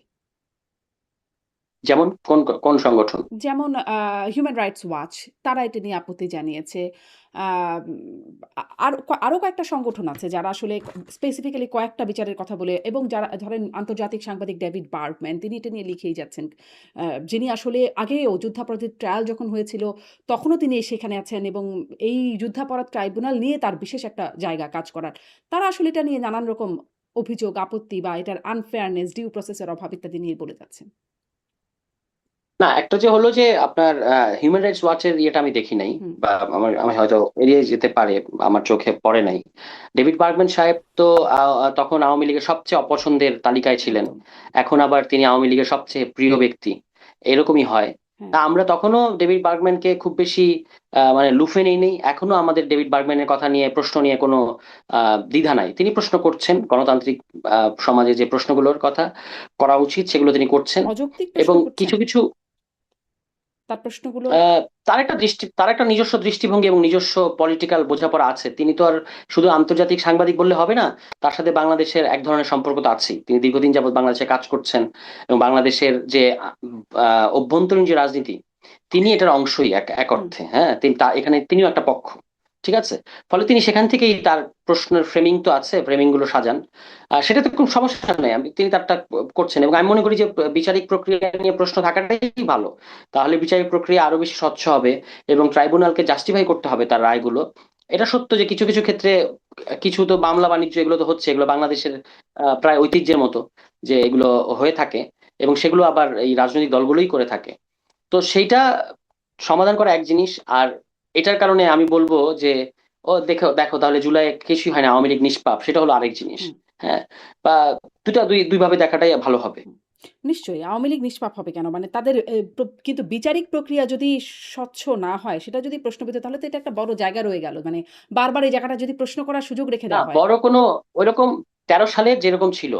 যেমন কোন কোন সংগঠন? যেমন হিউম্যান রাইটস ওয়াচ তারা এটা নিয়ে আপত্তি জানিয়েছে। আম আরো কয়েকটা সংগঠন আছে যারা আসলে স্পেসিফিক্যালি কয়েকটা বিচারের কথা বলে এবং যারা ধরেন আন্তর্জাতিক সাংবাদিক ডেভিড বার্গম্যান তিনি এটা নিয়ে লিখেই যাচ্ছেন। যিনি আসলে আগেও যুদ্ধাপরাধের ট্রায়াল যখন হয়েছিল তখনও তিনি সেখানে আছেন এবং এই যুদ্ধাপরাধ ট্রাইব্যুনাল নিয়ে তার বিশেষ একটা জায়গা কাজ করার। তারা আসলে এটা নিয়ে নানান রকম অভিযোগ, আপত্তি বা এটার আনফেয়ারনেস, ডিউ প্রসেসের অভাব ইত্যাদি নিয়ে বলে যাচ্ছেন। না, একটা যে হলো যে আপনার হিউম্যান রাইটস ওয়াচের ইয়েটা আমি দেখি নাই, হুম, বা আমার আমি হয়তো এড়িয়ে যেতে পারে, আমার চোখে পড়ে নাই। ডেভিড বার্গম্যান সাহেব তো তখন আওয়ামী লীগের সবচেয়ে অপছন্দের তালিকায় ছিলেন। একদম। এখন আবার তিনি আওয়ামী লীগের সবচেয়ে প্রিয় ব্যক্তি, এরকমই হয়। হ্যাঁ। তা আমরা তখনও ডেভিড বার্গম্যানকে খুব বেশি মানে লুফে নেই। এখনো আমাদের ডেভিড বার্গম্যানের কথা নিয়ে প্রশ্ন নিয়ে কোনো দ্বিধা নাই। তিনি প্রশ্ন করছেন গণতান্ত্রিক সমাজে যে প্রশ্নগুলোর কথা করা উচিত সেগুলো তিনি করছেন। অযৌক্তিক প্রশ্ন এবং করছেন? কিছু কিছু তার প্রশ্নগুলো তার একটা নিজস্ব দৃষ্টিভঙ্গি এবং নিজস্ব পলিটিক্যাল বোঝাপড়া আছে। তিনি তো আর শুধু আন্তর্জাতিক সাংবাদিক বললে হবে না, তার সাথে বাংলাদেশের এক ধরনের সম্পর্ক তো আছেই। তিনি দীর্ঘদিন যাবৎ বাংলাদেশে কাজ করছেন এবং বাংলাদেশের যে অভ্যন্তরীণ যে রাজনীতি, তিনি এটার অংশই এক এক হুম, অর্থে। হ্যাঁ, তিনি এখানে তিনিও একটা পক্ষ। ঠিক আছে। ফলে তিনি সেখান থেকেই তার প্রশ্নের ফ্রেমিং তো আছে, ফ্রেমিং গুলো সাজান। সেটাতে কোনো সমস্যা নেই, তিনি তারটা করছেন। এবং আমি মনে করি যে বিচারিক প্রক্রিয়া নিয়ে প্রশ্ন থাকাটাই ভালো। তাহলে বিচারিক প্রক্রিয়া আরো বেশি স্বচ্ছ হবে এবং ট্রাইব্যুনালকে জাস্টিফাই করতে হবে তার রায়গুলো। এটা সত্য যে কিছু কিছু ক্ষেত্রে কিছু তো মামলা বাণিজ্য এগুলো তো হচ্ছে, এগুলো বাংলাদেশের প্রায় ঐতিহ্যের মতো যে এগুলো হয়ে থাকে, এবং সেগুলো আবার এই রাজনৈতিক দলগুলোই করে থাকে। তো সেইটা সমাধান করা এক জিনিস। আর এটার কারণে আমি বলবো যে ও দেখো দেখো তাহলে জুলাই কিছুই হয় না, আওয়ামী লীগ নিষ্পাপ, সেটা হলো আরেক জিনিস। হুম, হ্যাঁ, বা দুই ভাবে দেখাটাই ভালো হবে। হুম। নিশ্চয়ই আওয়ামী লীগ নিষ্পাপ হবে কেন? মানে তাদের কিন্তু বিচারিক প্রক্রিয়া যদি স্বচ্ছ না হয়, সেটা যদি প্রশ্নবিদ্ধ তাহলে তো এটা একটা বড় জায়গা রয়ে গেল। মানে বারবার এই জায়গাটা যদি প্রশ্ন করার সুযোগ রেখে না, দেওয়া হয়। বড় কোনো ওইরকম 13 সালে যেরকম ছিল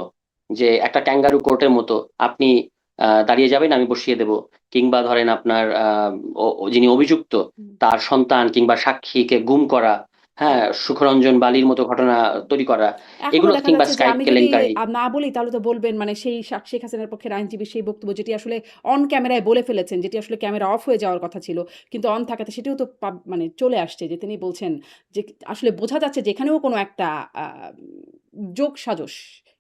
যে একটা ক্যাঙ্গারু কোর্টের মতো আপনি দাঁড়িয়ে যাবেন, আমি বসিয়ে দেব। কিংবা ধরেন আপনার যিনি অভিযুক্ত হুম, তার সন্তান কিংবা সাক্ষীকে গুম করা, হুম। হ্যাঁ, সুখরঞ্জন বালির মতো ঘটনা তৈরি করা, এখনো এগুলো দেখা কিংবা যাচ্ছে যে স্কাই আমি যদি কেলেঙ্কারি। না বলি তাহলে তো বলবেন মানে সেই শেখ হাসিনার পক্ষের আইনজীবী সেই বক্তব্য যেটি আসলে অন ক্যামেরায় বলে ফেলেছেন, যেটি আসলে ক্যামেরা অফ হয়ে যাওয়ার কথা ছিল। কিন্তু অন থাকাতে সেটিও তো মানে চলে আসছে যে তিনি বলছেন যে আসলে বোঝা যাচ্ছে যে এখানেও কোনো একটা আ যোগসাজশ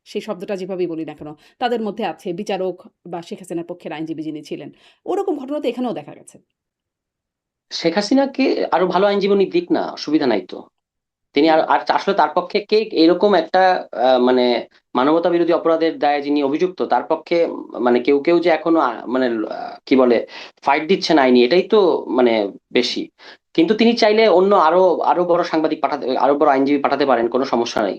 সেই শব্দটা যেভাবেই বলি না কেন, তাদের মধ্যে আছে বিচারক বা শেখ হাসিনার পক্ষের আইনজীবী যিনি ছিলেন। ওরকম ঘটনা তো এখানেও দেখা গেছে। শেখ হাসিনাকে আরো ভালো আইনজীবী উনি দিক না, অসুবিধা নাই তো। তিনি আর হুম। আর আসলে তার পক্ষে কে এরকম একটা মানে মানবতা বিরোধী অপরাধের দায়ে যিনি অভিযুক্ত, তার পক্ষে মানে কেউ কেউ যে এখনো মানে কি বলে ফাইট দিচ্ছেন আইনি, এটাই তো মানে বেশি। কিন্তু তিনি চাইলে অন্য আরো আরো বড় সাংবাদিক পাঠাতে, আরো বড় আইনজীবী পাঠাতে পারেন, কোনো সমস্যা নাই।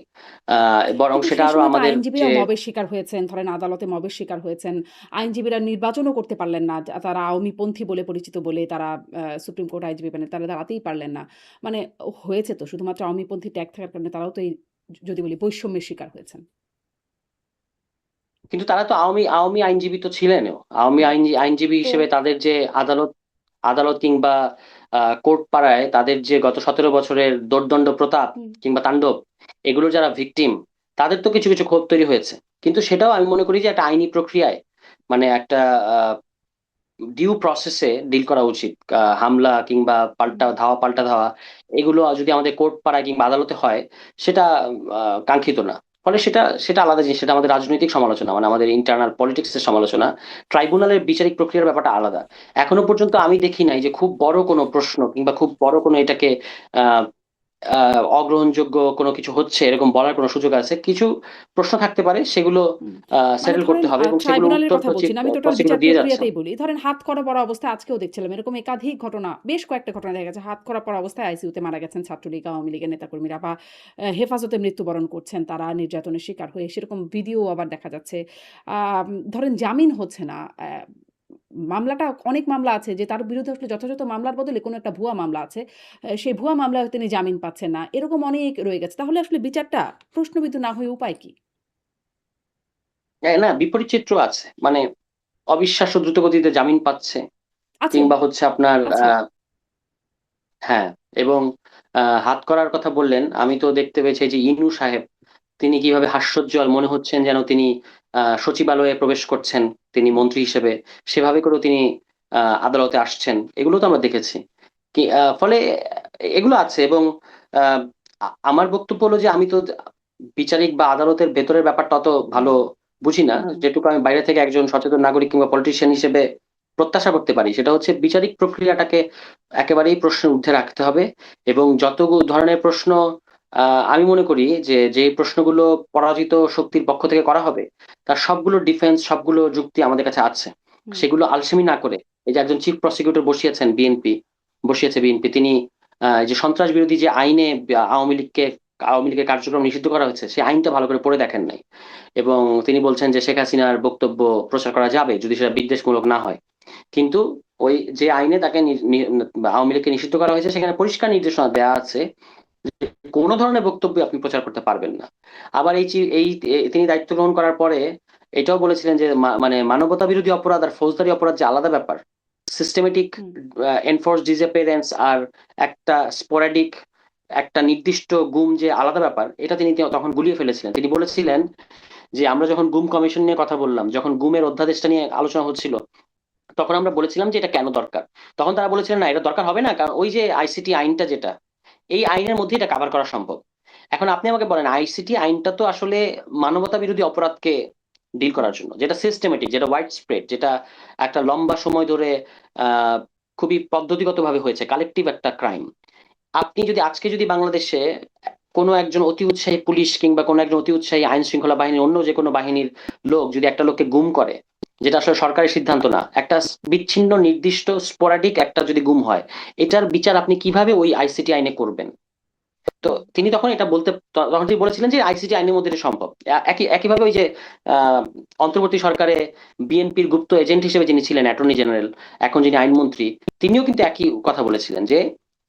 বরং কিন্তু সেটা সেই আরো সময় তো আমাদের যে, আইনজীবীরাও মবের শিকার হয়েছেন। ধরেন আদালতে মবের শিকার হয়েছেন। আইনজীবীরা নির্বাচনও করতে পারলেন না। তারা আওয়ামীপন্থী বলে পরিচিত বলে তারা সুপ্রিম কোর্ট আইনজীবী প্যানেল তারা দাঁড়াতেই পারলেন না। মানে হয়েছে তো শুধুমাত্র আওয়ামীপন্থী ট্যাগ থাকার কারণে তারাও তো এই যদি বলি বৈষম্যের শিকার হয়েছেন। কিন্তু তারা তো আওয়ামী আওয়ামী আইনজীবী তো ছিলেনও। আওয়ামী হুম। আইনজীবী তো হিসেবে তাদের যে আদালত আদালত কিংবা কোর্ট পাড়ায় তাদের যে গত 17 বছরের দোর্দণ্ড প্রতাপ হুম। কিংবা তাণ্ডব, এগুলো যারা ভিকটিম, তাদের তো কিছু কিছু ক্ষোভ তৈরি হয়েছে। কিন্তু সেটাও আমি মনে করি যে একটা আইনি প্রক্রিয়ায়, মানে একটা ডিউ প্রসেসে ডিল করা উচিত। হামলা কিংবা হুম। ধাওয়া পাল্টা ধাওয়া, এগুলো যদি আমাদের কোর্ট পাড়ায় কিংবা আদালতে হয়, সেটা কাঙ্ক্ষিত না। ফলে সেটা সেটা আলাদা জিনিস, সেটা আমাদের রাজনৈতিক সমালোচনা, মানে আমাদের ইন্টারনাল পলিটিক্স এর সমালোচনা। ট্রাইব্যুনালের বিচারিক প্রক্রিয়ার ব্যাপারটা আলাদা। এখনো পর্যন্ত আমি দেখি নাই যে খুব বড় কোনো প্রশ্ন কিংবা খুব বড় কোনো এটাকে আহ অগ্রহণযোগ্য কোনো কিছু হচ্ছে এরকম বলার কোনো সুযোগ আছে। কিছু প্রশ্ন থাকতে পারে, সেগুলো হুম। মানে সেটেল করতে ধরেন হবে এবং সেগুলো ট্রাইব্যুনালের উত্তর কথা বলছি না। আমি টোটাল বিচার প্রসিকিউটর দিয়ে যাচ্ছেন। প্রক্রিয়াতেই বলি। ধরেন হাতকড়া পরা অবস্থায় আজকেও দেখছিলাম এরকম একাধিক ঘটনা, বেশ কয়েকটা ঘটনা দেখা গেছে। হাতকড়া পরা অবস্থায় আইসিইউতে মারা গেছেন ছাত্রলীগ, আওয়ামী লীগের নেতাকর্মীরা বা হেফাজতে মৃত্যুবরণ করছেন তারা নির্যাতনের শিকার হয়ে। সেরকম ভিডিও আবার দেখা যাচ্ছে। ধরেন জামিন হচ্ছে না। মামলাটা অনেক মামলা আছে যে তার বিরুদ্ধে আসলে যথাযথ মামলার বদলে কোনো একটা ভুয়া মামলা আছে। সেই ভুয়া মামলায় তিনি জামিন পাচ্ছেন না। এরকম অনেক রয়ে গেছে। তাহলে আসলে বিচারটা প্রশ্নবিদ্ধ না হয়ে উপায় কি? না, বিপরীত চিত্র আছে, মানে অবিশ্বাস্য দ্রুতগতিতে জামিন পাচ্ছে, আছে, কিংবা হচ্ছে আপনার আছে। হ্যাঁ। এবং হাত করার কথা বললেন, আমি তো দেখতে পেয়েছি যে ইনু সাহেব, তিনি কিভাবে হাস্যোজ্জ্বল মনে হচ্ছেন যেন তিনি সচিবালয়ে প্রবেশ করছেন, তিনি মন্ত্রী হিসেবে, সেভাবে করেও তিনি আদালতে আসছেন, এগুলো তো আমরা দেখেছি। ফলে এগুলো আছে। এবং আহ, আমার বক্তব্য হলো যে আমি তো বিচারিক বা আদালতের ভেতরের ব্যাপারটা অত হুম, ভালো বুঝি না। হুম, যেটুকু আমি বাইরে থেকে একজন সচেতন নাগরিক কিংবা পলিটিশিয়ান হিসেবে প্রত্যাশা করতে পারি, সেটা হচ্ছে বিচারিক প্রক্রিয়াটাকে একেবারেই প্রশ্নের ঊর্ধ্বে রাখতে হবে। এবং যত ধরনের প্রশ্ন আমি মনে করি যে যে প্রশ্নগুলো পরাজিত শক্তির পক্ষ থেকে করা হবে, তার সবগুলো ডিফেন্স, সবগুলো যুক্তি আমাদের কাছে আছে। হুম, সেগুলো আলসেমি না করে, এই যে একজন চিফ প্রসিকিউটর বসিয়েছে বিএনপি, তিনি এই যে সন্ত্রাস বিরোধী যে আইনে আওয়ামী লীগের কার্যক্রম নিষিদ্ধ করা হয়েছে, সেই আইনটা ভালো করে পড়ে দেখেন নাই। এবং তিনি বলছেন যে শেখ হাসিনার বক্তব্য প্রচার করা যাবে যদি সেটা বিদ্বেষমূলক না হয়। কিন্তু ওই যে আইনে তাকে আওয়ামী লীগকে নিষিদ্ধ করা হয়েছে, সেখানে পরিষ্কার নির্দেশনা দেওয়া আছে কোন ধরনের বক্তব্য আপনি প্রচার করতে পারবেন না। আবার তিনি দায়িত্ব গ্রহণ করার পরে এটাও বলেছিলেন যে মানে মানবতা বিরোধী অপরাধ আর ফৌজদারি অপরাধ যে আলাদা ব্যাপার, সিস্টেমেটিক হুম, এনফোর্স ডিসঅ্যাপিয়ারেন্স আর একটা স্পোরাডিক, একটা নির্দিষ্ট গুম যে আলাদা ব্যাপার, এটা তিনি তখন গুলিয়ে ফেলেছিলেন। তিনি হুম, বলেছিলেন যে আমরা যখন গুম কমিশন নিয়ে কথা বললাম, যখন গুমের অধ্যাদেশটা নিয়ে আলোচনা হচ্ছিল, তখন আমরা বলেছিলাম যে এটা কেন দরকার। তখন তারা বলেছিলেন না, এটা দরকার হবে না, কারণ ওই যে আইসিটি আইনটা, যেটা এই আইনের মধ্যে এটা কভার করা সম্ভব। এখন আপনি আমাকে বলেন, আইসিটি আইনটা তো আসলে মানবতা বিরোধী অপরাধকে ডিল হুম, করার জন্য, যেটা সিস্টেমেটিক, যেটা ওয়াইড স্প্রেড, যেটা একটা লম্বা সময় ধরে আহ খুবই পদ্ধতিগতভাবে হয়েছে, কালেকটিভ একটা ক্রাইম। আপনি যদি আজকে যদি বাংলাদেশে কোনো একজন অতি উৎসাহী পুলিশ কিংবা কোনো একজন অতি উৎসাহী আইন শৃঙ্খলা বাহিনীর, অন্য যে কোনো বাহিনীর লোক যদি একটা লোককে গুম করে, যেটা আসলে সরকারি সিদ্ধান্ত না, একটা বিচ্ছিন্ন নির্দিষ্ট স্পোরাডিক একটা যদি গুম হয়, এটার বিচার আপনি কিভাবে ওই আইসিটি আইনে করবেন? তো হুম, তিনি তখন এটা তখন তিনি বলেছিলেন যে আইসিটি আইনের মধ্যে এটা সম্ভব। একইভাবে ওই যে আহ, অন্তর্বর্তী সরকারে বিএনপির গুপ্ত এজেন্ট হিসেবে যিনি ছিলেন অ্যাটর্নি জেনারেল, এখন যিনি আইনমন্ত্রী, তিনিও কিন্তু একই কথা বলেছিলেন যে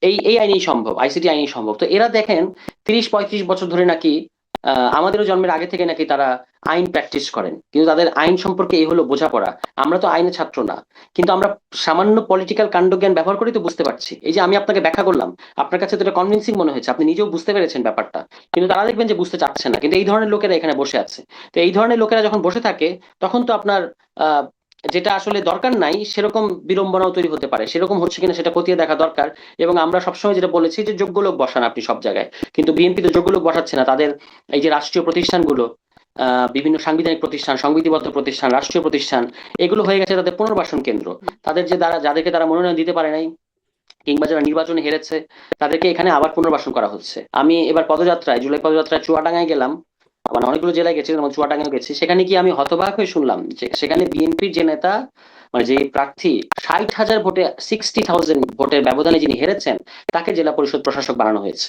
এই এই আইনেই সম্ভব, আইসিটি আইনেই সম্ভব। তো এরা দেখেন 30-35 বছর ধরে নাকি আমাদেরও জন্মের আগে থেকে নাকি তারা আইন প্র্যাকটিস করেন, কিন্তু তাদের আইন সম্পর্কে এই হলো বোঝাপড়া। আমরা তো আইনের ছাত্র না, কিন্তু আমরা সামান্য পলিটিক্যাল কাণ্ডজ্ঞান ব্যবহার করেই তো বুঝতে পারছি। এই যে আমি আপনাকে ব্যাখ্যা করলাম, আপনার কাছে তো এটা কনভিন্সিং মনে হয়েছে, আপনি নিজেও বুঝতে পেরেছেন ব্যাপারটা, কিন্তু তারা দেখবেন যে বুঝতে চাচ্ছে না। কিন্তু এই ধরনের লোকেরা এখানে বসে আছে। তো এই ধরনের লোকেরা যখন বসে থাকে, তখন তো আপনার আহ যেটা আসলে দরকার নাই সেরকম বিড়ম্বনাও তৈরি হতে পারে, সেরকম হচ্ছে কিনা সেটা খতিয়ে দেখা দরকার। এবং আমরা সবসময় যেটা বলেছি যে যোগ্য লোক বসান আপনি সব জায়গায়, কিন্তু বিএনপি তো যোগ্য লোক বসাচ্ছে না। তাদের এই যে রাষ্ট্রীয় প্রতিষ্ঠানগুলো, বিভিন্ন সাংবিধানিক প্রতিষ্ঠান, সংবিধিবদ্ধ প্রতিষ্ঠান, রাষ্ট্রীয় প্রতিষ্ঠান, এগুলো হয়ে গেছে তাদের পুনর্বাসন কেন্দ্র। হুম। তাদের যে যাদেরকে তারা মনোনয়ন দিতে পারে নাই, কিংবা যারা নির্বাচনে হেরেছে তাদেরকে এখানে আবার পুনর্বাসন করা হচ্ছে। আমি এবার পদযাত্রায়, জুলাই পদযাত্রায় চুয়াডাঙ্গায় গেলাম, মানে অনেকগুলো জেলায় গেছি, যেমন চুয়াডাঙ্গাও গেছি। সেখানে গিয়ে আমি হতবাক হয়ে শুনলাম যে সেখানে বিএনপির যে নেতা, মানে যে প্রার্থী 60,000 ভোটে, 60,000 ভোটের ব্যবধানে যিনি হেরেছেন, তাকে জেলা পরিষদ প্রশাসক বানানো হয়েছে।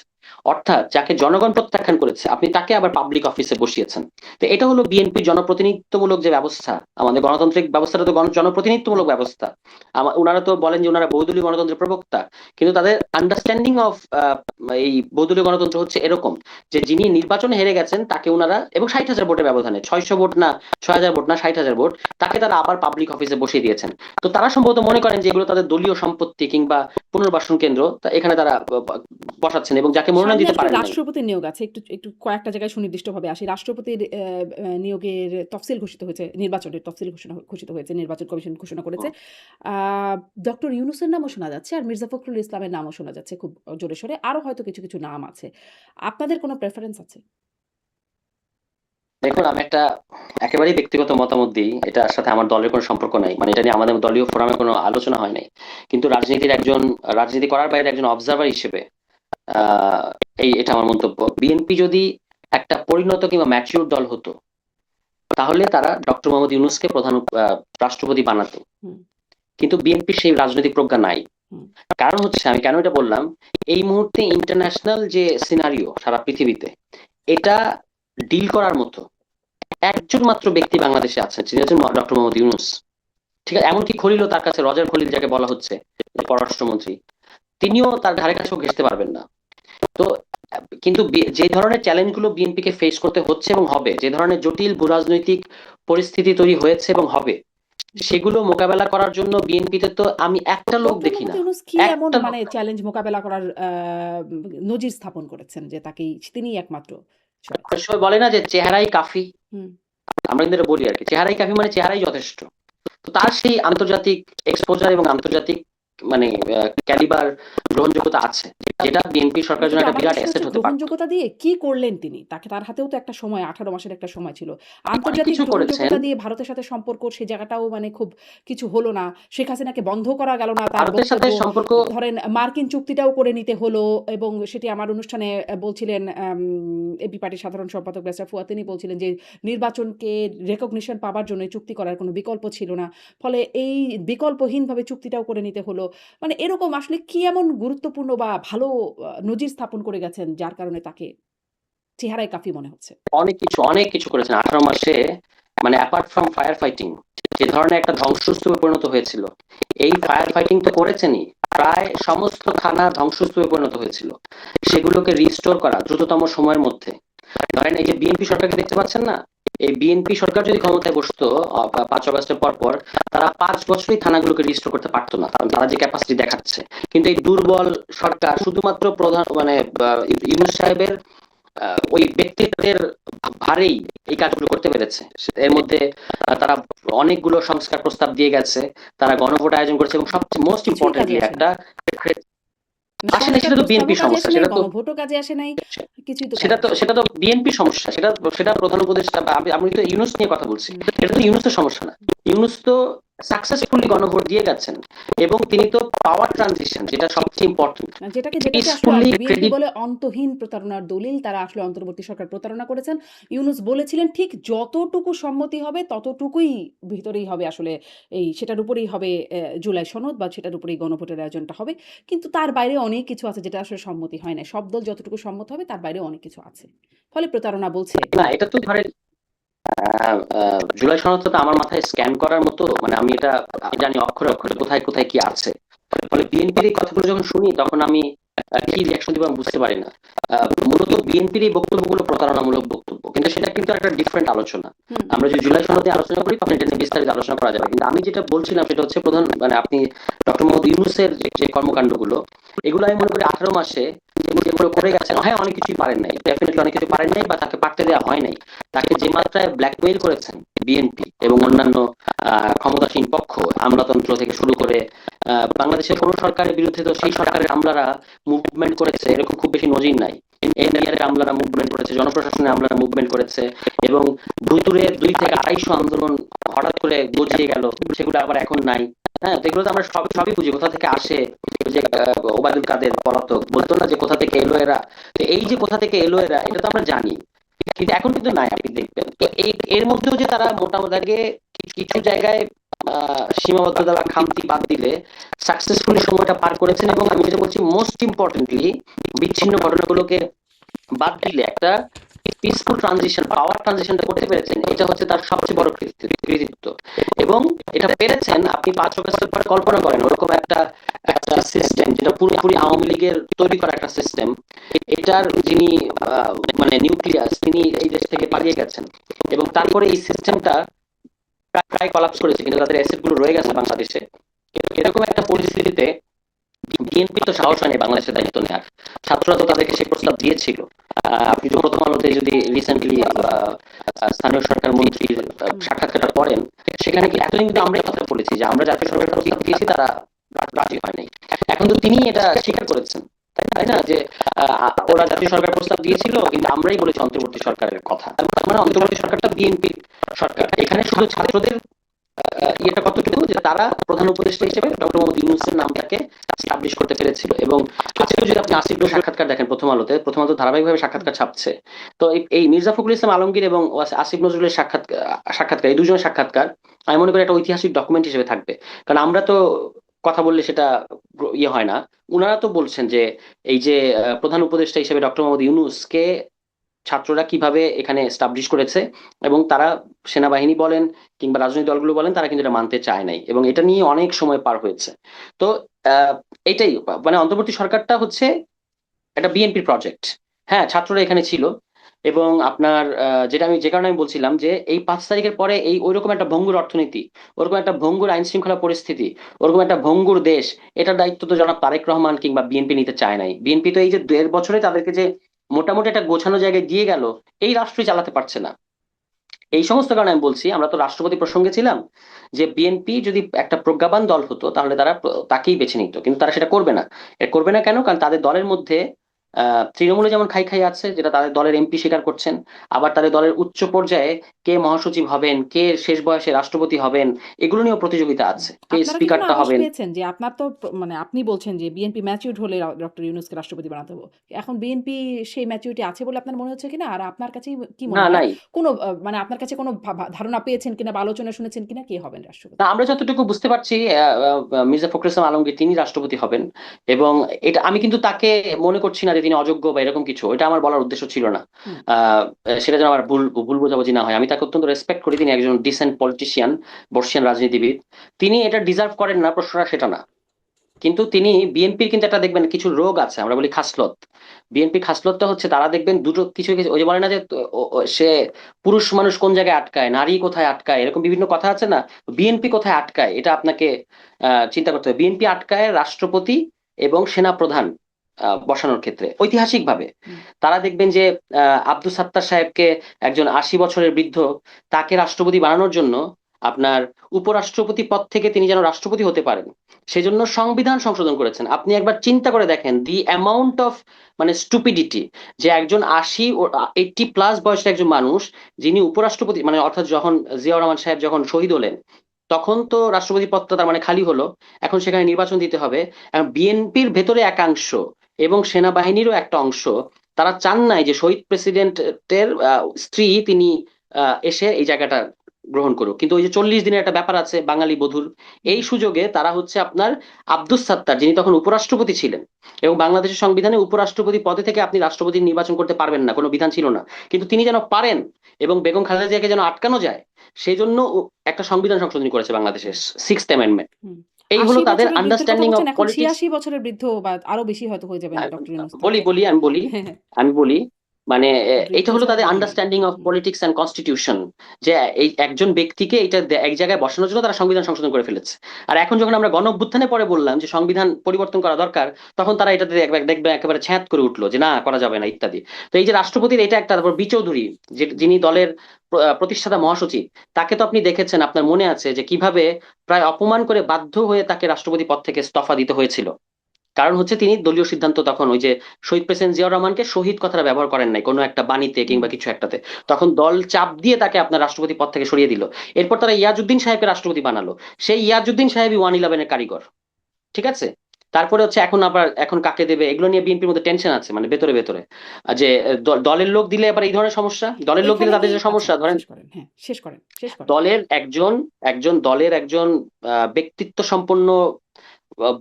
অর্থাৎ যাকে জনগণ প্রত্যাখ্যান করেছে, আপনি তাকে আবার পাবলিক অফিসে বসিয়েছেন। তো এটা হলো বিএনপির জনপ্রতিনিধিত্বমূলক যে ব্যবস্থা। আমাদের গণতান্ত্রিক ব্যবস্থাটা তো জনপ্রতিনিধিত্বমূলক ব্যবস্থা। ওনারা তো বলেন যে ওনারা বহুদলীয় গণতন্ত্রের প্রবক্তা, কিন্তু তাদের আন্ডারস্ট্যান্ডিং অফ এই বহুদলীয় গণতন্ত্র হচ্ছে এরকম যে যিনি নির্বাচনে হেরে গেছেন তাকে ওনারা, এবং 60,000 ভোটের ব্যবধানে, 600 ভোট না, 6,000 ভোট না, 60,000 ভোট, তাকে তারা আবার পাবলিক অফিসে বসিয়ে দিয়েছেন। তো তারা সম্ভবত মনে করেন যে এগুলো তাদের দলীয় সম্পত্তি কিংবা পুনর্বাসন কেন্দ্র, তা এখানে তারা বসাচ্ছেন, এবং যাকে মনোনয়ন সামনে দিতে আসলে পারেন নাই। রাষ্ট্রপতির নিয়োগ আছে, একটু একটু কয়েকটা জায়গায় সুনির্দিষ্টভাবে আসি। রাষ্ট্রপতির নিয়োগের তফসিল ঘোষিত হয়েছে, নির্বাচনের তফসিল ঘোষিত হয়েছে, নির্বাচন কমিশন ঘোষণা করেছে। ডক্টর ইউনূসের নামও শোনা যাচ্ছে, আর মির্জা ফখরুল ইসলামের নামও শোনা যাচ্ছে খুব জোরে সোরে। আরো হয়তো কিছু কিছু নাম আছে। আপনাদের কোনো প্রেফারেন্স আছে? দেখুন, আমি একটা একেবারেই ব্যক্তিগত মতামত দিই, এটার সাথে আমার দলের কোনো সম্পর্ক নাই, মানে এটা নিয়ে আমাদের দলীয় ফোরামে কোনো আলোচনা হয় নাই। কিন্তু রাজনীতি করার বাইরে একজন অবজারভার হিসেবে আহ এটা আমার মন্তব্য। বিএনপি যদি একটা পরিণত কিংবা ম্যাচিউর দল হতো, তাহলে তারা ডক্টর মোহাম্মদ ইউনূসকে রাষ্ট্রপতি বানাতো। হুম, কিন্তু বিএনপির সেই রাজনৈতিক প্রজ্ঞা নাই। হুম। কারণ হচ্ছে, আমি কেন এটা বললাম, এই মুহূর্তে ইন্টারন্যাশনাল যে সিনারিও সারা পৃথিবীতে, এটা ডিল করার মতো একজন মাত্র ব্যক্তি বাংলাদেশে আছেন, যিনি হচ্ছেন ডক্টর মোহাম্মদ ইউনূস। ঠিক আছে, এমনকি খলিলও তার কাছে, রজার খলিল যাকে বলা হচ্ছে যে পররাষ্ট্রমন্ত্রী, তিনিও তার ধারে কাছেও ঘেঁষতে পারবেন না। তো কিন্তু যে ধরনের চ্যালেঞ্জ গুলো বিএনপি কে ফেস করতে হচ্ছে এবং হবে, যে ধরনের জটিল ভূরাজনৈতিক পরিস্থিতি তৈরি হয়েছে এবং হবে, সেগুলো মোকাবেলা করার জন্য বিএনপিতে তো আমি একটা লোক ডক্টর দেখি মোহাম্মদ না, ইউনূস কি এমন একটা লোক মানে না। চ্যালেঞ্জ মোকাবেলা করার নজির স্থাপন করেছেন যে তাকেই, তিনিই একমাত্র choice? অনেক সময় বলে না যে চেহারাই কাফি, হুম। আমরা কিন্তু এটা বলি আর কি, চেহারাই কাফি মানে চেহারাই যথেষ্ট। তো তার সেই আন্তর্জাতিক এক্সপোজার এবং আন্তর্জাতিক মানে ক্যালিবার, গ্রহণযোগ্যতা আছে, যেটা বিএনপি সরকারের জন্য কিন্তু একটা আমার বিরাট প্রশ্ন অ্যাসেট হচ্ছে, হতে পারত। গ্রহণযোগ্যতা দিয়ে কি করলেন তিনি? তার হাতেও তো একটা সময়, 18 মাসের একটা সময় ছিল। অনেক আন্তর্জাতিক কিছু করেছেন। গ্রহণযোগ্যতা দিয়ে ভারতের সাথে সম্পর্ক, সে জায়গাটাও মানে খুব কিছু হলো না। শেখ হাসিনাকে বন্ধ করা গেল না তার ভারতের সাথে বক্তব্য। সম্পর্ক, ধরেন মার্কিন চুক্তিটাও করে নিতে হলো, এবং সেটি আমার অনুষ্ঠানে বলছিলেন এবি পার্টির সাধারণ সম্পাদক ব্যারিস্টার ফুয়াদ, তিনি বলছিলেন যে নির্বাচনকে রেকগনিশন পাবার জন্য এই চুক্তি করার কোনো বিকল্প ছিল না। ফলে এই বিকল্পহীনভাবে চুক্তিটাও করে নিতে হলো। মানে এরকম আসলে কি এমন গুরুত্বপূর্ণ বা ভালো নজির স্থাপন করে গেছেন যার কারণে তাকে চেহারায় কাফি মনে হচ্ছে? অনেক কিছু করেছেন 18 মাসে। মানে অ্যাপার্ট ফ্রম ফায়ার ফাইটিং, যে ধরনের একটা ধ্বংসস্তূপে পরিণত হয়েছিল, এই ফায়ার ফাইটিং তো করেছেনই। প্রায় সমস্ত থানা ধ্বংসস্তূপে পরিণত হয়েছিল, সেগুলোকে রিস্টোর করা দ্রুততম সময়ের মধ্যে। ধরেন এই যে বিএনপি সরকারকে দেখতে পাচ্ছেন না, এই বিএনপি সরকার যদি ক্ষমতায় বসতো 5 আগস্টের পর, তারা 5 বছরই থানাগুলোকে রিস্টোর করতে পারতো না, কারণ তারা যে ক্যাপাসিটি দেখাচ্ছে। কিন্তু এই দুর্বল সরকার শুধুমাত্র প্রধান মানে ইউনূস সাহেবের ওই ব্যক্তিত্বের ভারেই এই কাজগুলো করতে পেরেছে। এর মধ্যে তারা অনেকগুলো সংস্কার প্রস্তাব দিয়ে গেছে, তারা গণভোট আয়োজন করেছে, এবং সবচেয়ে মোস্ট কিছুই কাজে ইম্পর্টেন্টলি আসে নাই। আসে না, সংস্কার সেটা তো প্রস্তাবও বিএনপির কাজে সমস্যা। আসে নাই, সেটা তো গণভোটও কাজে আসে নাই, কিছুই তো সেটা কাজে তো আসে নাই। সেটা তো বিএনপির সমস্যা। সেটা সেটা প্রধান উপদেষ্টা আমি তো ইউনূস নিয়ে কথা বলছি। হুম। এটা তো ইউনূসের সমস্যা না। ইউনূস তো সাকসেসফুলি গণভোট দিয়ে গেছেন, এবং তিনি তো পাওয়ার ট্রানজিশন, যেটা সবচেয়ে ইম্পর্টেন্ট, যেটাকে আসলে পিসফুলি বিএনপি ক্রেডিট। বলে অন্তহীন প্রতারণার দলিল, তারা আসলে অন্তর্বর্তী সরকার প্রতারণা করেছেন। ইউনূস বলেছিলেন ঠিক যতটুকু সম্মতি হবে ততটুকুই ভিতরেই হবে আসলে, সেটার উপরেই হবে জুলাই সনদ, বা সেটার উপরেই গণভোটের আয়োজনটা হবে। কিন্তু তার বাইরে অনেক কিছু আছে যেটা আসলে সম্মতি হয় না। সব দল যতটুকু সম্মত হবে তার বাইরে অনেক কিছু আছে। ফলে প্রতারণা বলছে। না, এটা তো ধরেন জুলাই সনদটা তো আমার মাথায় স্ক্যান করার মতো, মানে আমি এটা জানি অক্ষরে অক্ষরে কোথায় কোথায় কি আছে। ফলে বিএনপির এই কথাগুলো যখন শুনি, তখন আমি কি রিয়াকশন দিব আমি বুঝতে পারি না। মূলত বিএনপির এই বক্তব্যগুলো প্রতারণামূলক বক্তব্য, কিন্তু সেটা কিন্তু একটা ডিফারেন্ট আলোচনা। হুম। আমরা যদি জুলাই সনদে আলোচনা করি, তখন এটা নিয়ে বিস্তারিত আলোচনা করা যাবে। কিন্তু আমি যেটা বলছিলাম সেটা হচ্ছে প্রধান, মানে আপনি ডক্টর মোহাম্মদ ইউনূসের যে কর্মকাণ্ডগুলো, এগুলো আমি মনে করি 18 মাসে যেগুলো করে গেছেন, হ্যাঁ অনেক কিছুই পারেন নাই, ডেফিনেটলি অনেক কিছু পারেন নাই, বা তাকে পারতে দেওয়া হয় নাই। তাকে যে মাত্রায় ব্ল্যাকমেইল করেছেন বিএনপি এবং অন্যান্য ক্ষমতাসীন পক্ষ, আমলাতন্ত্র থেকে শুরু করে, বাংলাদেশের কোন সরকারের বিরুদ্ধে তো সেই সরকারের আমলারা মুভমেন্ট করেছে এরকম খুব বেশি নজির নাই। এনডিআর এর আমলারা মুভমেন্ট করেছে, জনপ্রশাসনের আমলারা মুভমেন্ট করেছে, এবং ভুতুরে 2 থেকে 250 আন্দোলন হঠাৎ করে গজিয়ে গেল, সেগুলো আবার এখন নাই। হ্যাঁ, তো এগুলো তো আমরা সবই বুঝি কোথা থেকে আসে। ওই যে ওবায়দুল কাদের পলাতক বলতো না যে কোথা থেকে এলো এরা, তো এই যে কোথা থেকে এলো এরা এটা তো আমরা জানি, কিন্তু এখন কিন্তু নাই, আপনি দেখবেন। তো এর মধ্যেও যে তারা মোটামুটি কিছু জায়গায় সীমাবদ্ধতা বা খামতি বাদ দিলে সাকসেসফুলি সময়টা পার করেছেন, এবং আমি যেটা বলছি মোস্ট ইম্পর্টেন্টলি বিচ্ছিন্ন ঘটনাগুলোকে বাদ দিলে একটা পিসফুল ট্রানজিশন, পাওয়ার ট্রানজিশনটা করতে পেরেছেন, এটা হচ্ছে তার সবচেয়ে বড় কৃতিত্ব। এবং এটা পেরেছেন আপনি 5 বছর পরে কল্পনা করেন ওরকম একটা একটা সিস্টেম যেটা পুরোপুরি আওয়ামী লীগের তৈরি করা একটা সিস্টেম, এটার যিনি মানে নিউক্লিয়াস, তিনি এই দেশ থেকে পালিয়ে গেছেন, এবং তারপরে এই সিস্টেমটা প্রায় কলাপস করেছে, কিন্তু তাদের অ্যাসেট গুলো রয়ে গেছে বাংলাদেশে। এরকম একটা পরিস্থিতিতে বিএনপি তো সাহস হয়নি বাংলাদেশের দায়িত্ব নেওয়ার। ছাত্ররা তো তাদেরকে সেই প্রস্তাব দিয়েছিল। আপনি যে প্রথম আলোতে যদি রিসেন্টলি স্থানীয় সরকার মন্ত্রীর সাক্ষাৎকারটা পড়েন, সেখানে কি এতদিন কিন্তু আমরা কথা বলেছি যে আমরা জাতীয় সরকারের প্রস্তাব দিয়েছি, তারা রাজি হয় নাই। এখন তো তিনি এটা স্বীকার করেছেন, তাই না, যে ওরা জাতীয় সরকার প্রস্তাব দিয়েছিল কিন্তু আমরাই বলেছি অন্তর্বর্তী সরকারের কথা। তার মানে অন্তর্বর্তী সরকারটা বিএনপি সরকার। এখানে শুধু ছাত্রদের ইয়েটা কতটুকু যে তারা প্রধান উপদেষ্টা হিসেবে ডক্টর মোহাম্মদ ইউনূসের নামটাকে স্টাবলিশ করতে পেরেছিল। এবং আজকে যদি আপনি আসিফ নজরুলের সাক্ষাৎকার দেখেন, প্রথম আলো ধারাবাহিকভাবে সাক্ষাৎকার ছাপছে, তো এই মির্জা ফখরুল ইসলাম আলমগীর এবং আসিফ নজরুলের সাক্ষাৎকার, এই দুজনের সাক্ষাৎকার আমি মনে করি একটা ঐতিহাসিক ডকুমেন্ট হিসেবে থাকবে। কারণ আমরা তো কথা বললে সেটা ইয়ে হয় না, উনারা তো বলছেন যে এই যে প্রধান উপদেষ্টা হিসেবে ডক্টর মোহাম্মদ ইউনূসকে ছাত্ররা কিভাবে এখানে এস্টাবলিশ করেছে, এবং তারা সেনাবাহিনী বলেন কিংবা রাজনৈতিক দলগুলো বলেন, তারা কিন্তু এটা মানতে চায় নাই, এবং এটা নিয়ে অনেক সময় পার হয়েছে। তো আহ, এটাই মানে অন্তর্বর্তী সরকারটা হচ্ছে একটা বিএনপির প্রজেক্ট। হ্যাঁ, ছাত্ররা এখানে ছিল, এবং আপনার যেটা আমি যে কারণে আমি বলছিলাম যে এই 5 তারিখের পরে এই ওইরকম একটা ভঙ্গুর অর্থনীতি, ওরকম একটা ভঙ্গুর আইন শৃঙ্খলা পরিস্থিতি, ওরকম একটা ভঙ্গুর দেশ, এটার দায়িত্ব তো জনাব তারেক রহমান কিংবা বিএনপি নিতে চায় নাই। বিএনপি তো এই যে 1.5 বছরে তাদেরকে যে মোটামুটি একটা গোছানো জায়গায় দিয়ে গেল, এই রাষ্ট্রই চালাতে পারছে না। এই সমস্ত কারণে আমি বলছি, আমরা তো রাষ্ট্রপতি প্রসঙ্গে ছিলাম, যে বিএনপি যদি একটা প্রজ্ঞাবান দল হতো তাহলে তারা তাকেই বেছে নিত, কিন্তু তারা সেটা করবে না। করবে না কেন? কারণ তাদের দলের মধ্যে তৃণমূলে যেমন খাই খাই আছে, যেটা তাদের দলের এমপি স্বীকার করছেন, আবার তাদের দলের উচ্চ পর্যায়ে কে মহাসচিব হবেন, কে শেষ বয়সে রাষ্ট্রপতি হবেন, এগুলো নিয়েও প্রতিযোগিতা আছে, কে আপনারা কি কোনো স্পিকারটা আভাস হবেন। পেয়েছেন যে আপনার তো মানে আপনি বলছেন যে বিএনপি ম্যাচিউরড হলে ডক্টর ইউনূসকে রাষ্ট্রপতি বানাতে হবে। এখন বিএনপি সেই ম্যাচুরিটি আছে বলে আপনার মনে হচ্ছে কিনা? আর আপনার কাছে কি না, মনে হয় নাই। কোনো মানে আপনার কাছে কোনো ধারণা পেয়েছেন কিনা বা আলোচনা শুনেছেন কিনা কে হবেন না, রাষ্ট্রপতি? আমরা যতটুকু বুঝতে পারছি মির্জা ফখরুল ইসলাম আলমগীর তিনি রাষ্ট্রপতি হবেন। এবং এটা আমি কিন্তু তাকে মনে করছি না যে তিনি অযোগ্য বা এরকম কিছু, এটা আমার বলার উদ্দেশ্য ছিল না। হুম। আহ, সেটা যেন আমার ভুল ভুল বোঝাবুঝি না হয়। আমি তাকে অত্যন্ত রেসপেক্ট করি, তিনি একজন ডিসেন্ট পলিটিশিয়ান, বর্ষিয়ান রাজনীতিবিদ। তিনি এটা ডিজার্ভ করেন না, প্রশ্নটা সেটা না। কিন্তু তিনি বিএনপির কিন্তু একটা দেখবেন কিছু রোগ আছে, আমরা বলি খাসলত। বিএনপি খাসলতটা হচ্ছে তারা দেখবেন দুটো কিছু কিছু, ওই যে বলে না যে সে পুরুষ মানুষ কোন জায়গায় আটকায়, নারী কোথায় আটকায়, এরকম বিভিন্ন কথা আছে না। বিএনপি কোথায় আটকায় এটা আপনাকে চিন্তা করতে হবে। বিএনপি আটকায় রাষ্ট্রপতি এবং সেনা প্রধান বসানোর ক্ষেত্রে ঐতিহাসিকভাবে। হুম। তারা দেখবেন যে আব্দুস সাত্তার সাহেবকে, একজন 80 বছরের বৃদ্ধ, তাকে রাষ্ট্রপতি বানানোর জন্য আপনার উপরাষ্ট্রপতি পদ থেকে তিনি যেন রাষ্ট্রপতি হতে পারেন, সেজন্য সংবিধান সংশোধন করেছেন। আপনি একবার চিন্তা করে দেখেন দি অ্যামাউন্ট অফ মানে স্টুপিডিটি, যে একজন 80 ও 80 প্লাস বয়সের একজন মানুষ, যিনি উপরাষ্ট্রপতি, মানে অর্থাৎ যখন জিয়াউর রহমান সাহেব যখন শহীদ হলেন, তখন তো রাষ্ট্রপতি পদটা তার মানে খালি হলো, এখন সেখানে নির্বাচন দিতে হবে। বিএনপির ভেতরে একাংশ এবং সেনাবাহিনীরও একটা অংশ, তারা চান নাই যে শহীদ প্রেসিডেন্টের স্ত্রী তিনি এসে এই জায়গাটা গ্রহণ করুক। কিন্তু ওই যে 40 দিনের একটা ব্যাপার আছে বাঙালি বধুর, এই সুযোগে তারা হচ্ছে আপনার আব্দুস সাত্তার, যিনি তখন উপরাষ্ট্রপতি ছিলেন, এবং বাংলাদেশের সংবিধানে উপরাষ্ট্রপতি পদে থেকে আপনি রাষ্ট্রপতি নির্বাচন করতে পারবেন না, কোনো বিধান ছিল না, কিন্তু তিনি যেন পারেন এবং বেগম খালেদা জিয়াকে যেন আটকানো যায়, সেই জন্য একটা সংবিধান সংশোধন করেছে বাংলাদেশের 6th অ্যামেন্ডমেন্ট। হুম। এই হলো ৮০ তাদের বছরের বৃদ্ধের কথা আন্ডারস্ট্যান্ডিং অফ বলছেন, এখন পলিটিক্স। ৮৬ বছরের বৃদ্ধ বা আরো বেশি হয়তো হয়ে যাবেন ডক্টর ইউনূস বলি থাকলে। বলি আমি বলি আমি বলি মানে বৃদ্ধ এটা হলো ছাড়া তাদের গতি নেই। Understanding of hmm. Politics and constitution, যে এই একজন ব্যক্তিকে এটা এক জায়গায় বসানোর জন্য তারা সংবিধান সংশোধন করে ফেলেছে। আর এখন যখন আমরা গণ অভ্যুত্থানে পরে বললাম যে সংবিধান পরিবর্তন করা দরকার, তখন তারা এটাতে দেখবে একেবারে ছ্যাঁত করে উঠলো যে না, করা যাবে না ইত্যাদি। তো এই যে রাষ্ট্রপতির এটা একটা, তারপর বি চৌধুরী, যে যিনি দলের প্রতিষ্ঠাতা মহাসচিব, তাকে তো আপনি দেখেছেন, আপনার মনে আছে যে কিভাবে প্রায় অপমান করে বাধ্য হয়ে তাকে রাষ্ট্রপতি পদ থেকে ইস্তফা দিতে হয়েছিল। কারণ হচ্ছে তিনি দলীয় সিদ্ধান্ত তখন ওই যে শহীদ প্রেসিডেন্ট জিয়াউর রহমানকে শহীদ কথাটা ব্যবহার করেন নাই কোনো একটা বাণীতে হুম। কিংবা কিছু একটাতে, তখন দল চাপ দিয়ে তাকে আপনার রাষ্ট্রপতি পদ থেকে সরিয়ে দিল। এরপর তারা ইয়াজউদ্দিন সাহেবকে রাষ্ট্রপতি বানালো, সেই ইয়াজউদ্দিন সাহেবই 111-এর কারিগর, ঠিক আছে। তারপরে হচ্ছে এখন আবার এখন কাকে দেবে এগুলো নিয়ে বিএনপির মধ্যে টেনশন আছে, মানে ভেতরে ভেতরে যে দলের লোক দিলে আবার এই ধরনের সমস্যা, দলের লোক দিলে এখানে কি তাদের যে আচ্ছা সমস্যা ধরেন শেষ করেন, হ্যাঁ শেষ করেন, শেষ করেন। দলের একজন একজন দলের একজন ব্যক্তিত্ব সম্পন্ন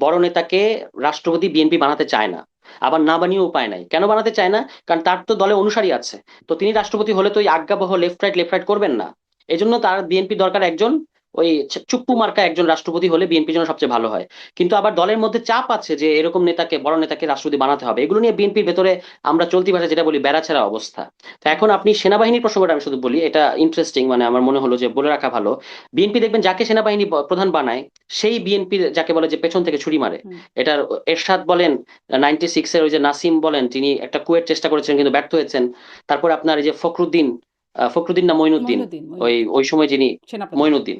বড় নেতাকে রাষ্ট্রপতি বিএনপি বানাতে চায় না, আবার না বানিয়ে উপায় নাই। কেন বানাতে চায় না? কারণ তার তো দলে অনুসারী আছে, তো তিনি রাষ্ট্রপতি হলে তো ওই আজ্ঞাবহ লেফট রাইট করবেন না। এই জন্য তার বিএনপি দরকার একজন ওই চুপ্পু মার্কা একজন রাষ্ট্রপতি হলে বিএনপির জন্য সবচেয়ে ভালো হয়। কিন্তু আবার দলের মধ্যে চাপ আছে যে এরকম নেতাকে, বড় নেতাকে রাষ্ট্রপতি বানাতে হবে, এগুলো নিয়ে বিএনপির ভেতরে আমরা চলতি ভাষায় যেটা বলি বেড়াছেড়া অবস্থা। তো এখন আপনি সেনাবাহিনীর প্রসঙ্গটা আমি শুধু বলি, এটা ইন্টারেস্টিং, মানে আমার মনে হলো যে বলে রাখা ভালো। বিএনপি দেখবেন যাকে সেনাবাহিনী প্রধান বানায় সেই বিএনপির যাকে বলে যে পেছন থেকে ছুরি মারে। হুম। এটার এরশাদ বলেন, 96-এর ওই যে নাসিম বলেন, তিনি একটা কুয়ের চেষ্টা করেছেন কিন্তু ব্যর্থ হয়েছেন। তারপর আপনার এই যে ফখরুদ্দিন, ফখরুদ্দিন না মঈনুদ্দিন, মঈনুদ্দিন, ওই মঈনুদ্দিন ওই সময় যিনি, সেনাপ্রধান। মঈনুদ্দিন।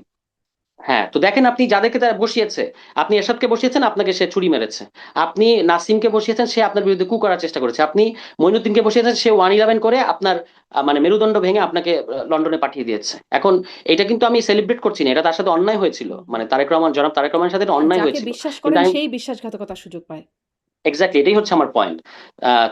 হ্যাঁ, তো দেখেন আপনি যাদেরকে তারা বসিয়েছে, আপনি এরশাদকে বসিয়েছেন, আপনাকে সে ছুরি মেরেছে। আপনি নাসিমকে বসিয়েছেন, সে আপনার বিরুদ্ধে কু করার চেষ্টা করেছে। আপনি মঈনুদ্দিনকে বসিয়েছেন, সে 111 করে আপনার মানে মেরুদণ্ড ভেঙে আপনাকে লন্ডনে পাঠিয়ে দিয়েছে। এখন এটা কিন্তু আমি সেলিব্রেট করছি না, এটা তার সাথে অন্যায় হয়েছিল, হুম, হুম। মানে তারেক রহমান, জনাব তারেক রহমানের সাথে এটা না, অন্যায় যাকে হয়েছিল। বিশ্বাস কিন্তু করেন আমি সেই বিশ্বাসঘাতকতার সুযোগ পায়। এক্স্যাক্টলি এটাই হচ্ছে আমার পয়েন্ট।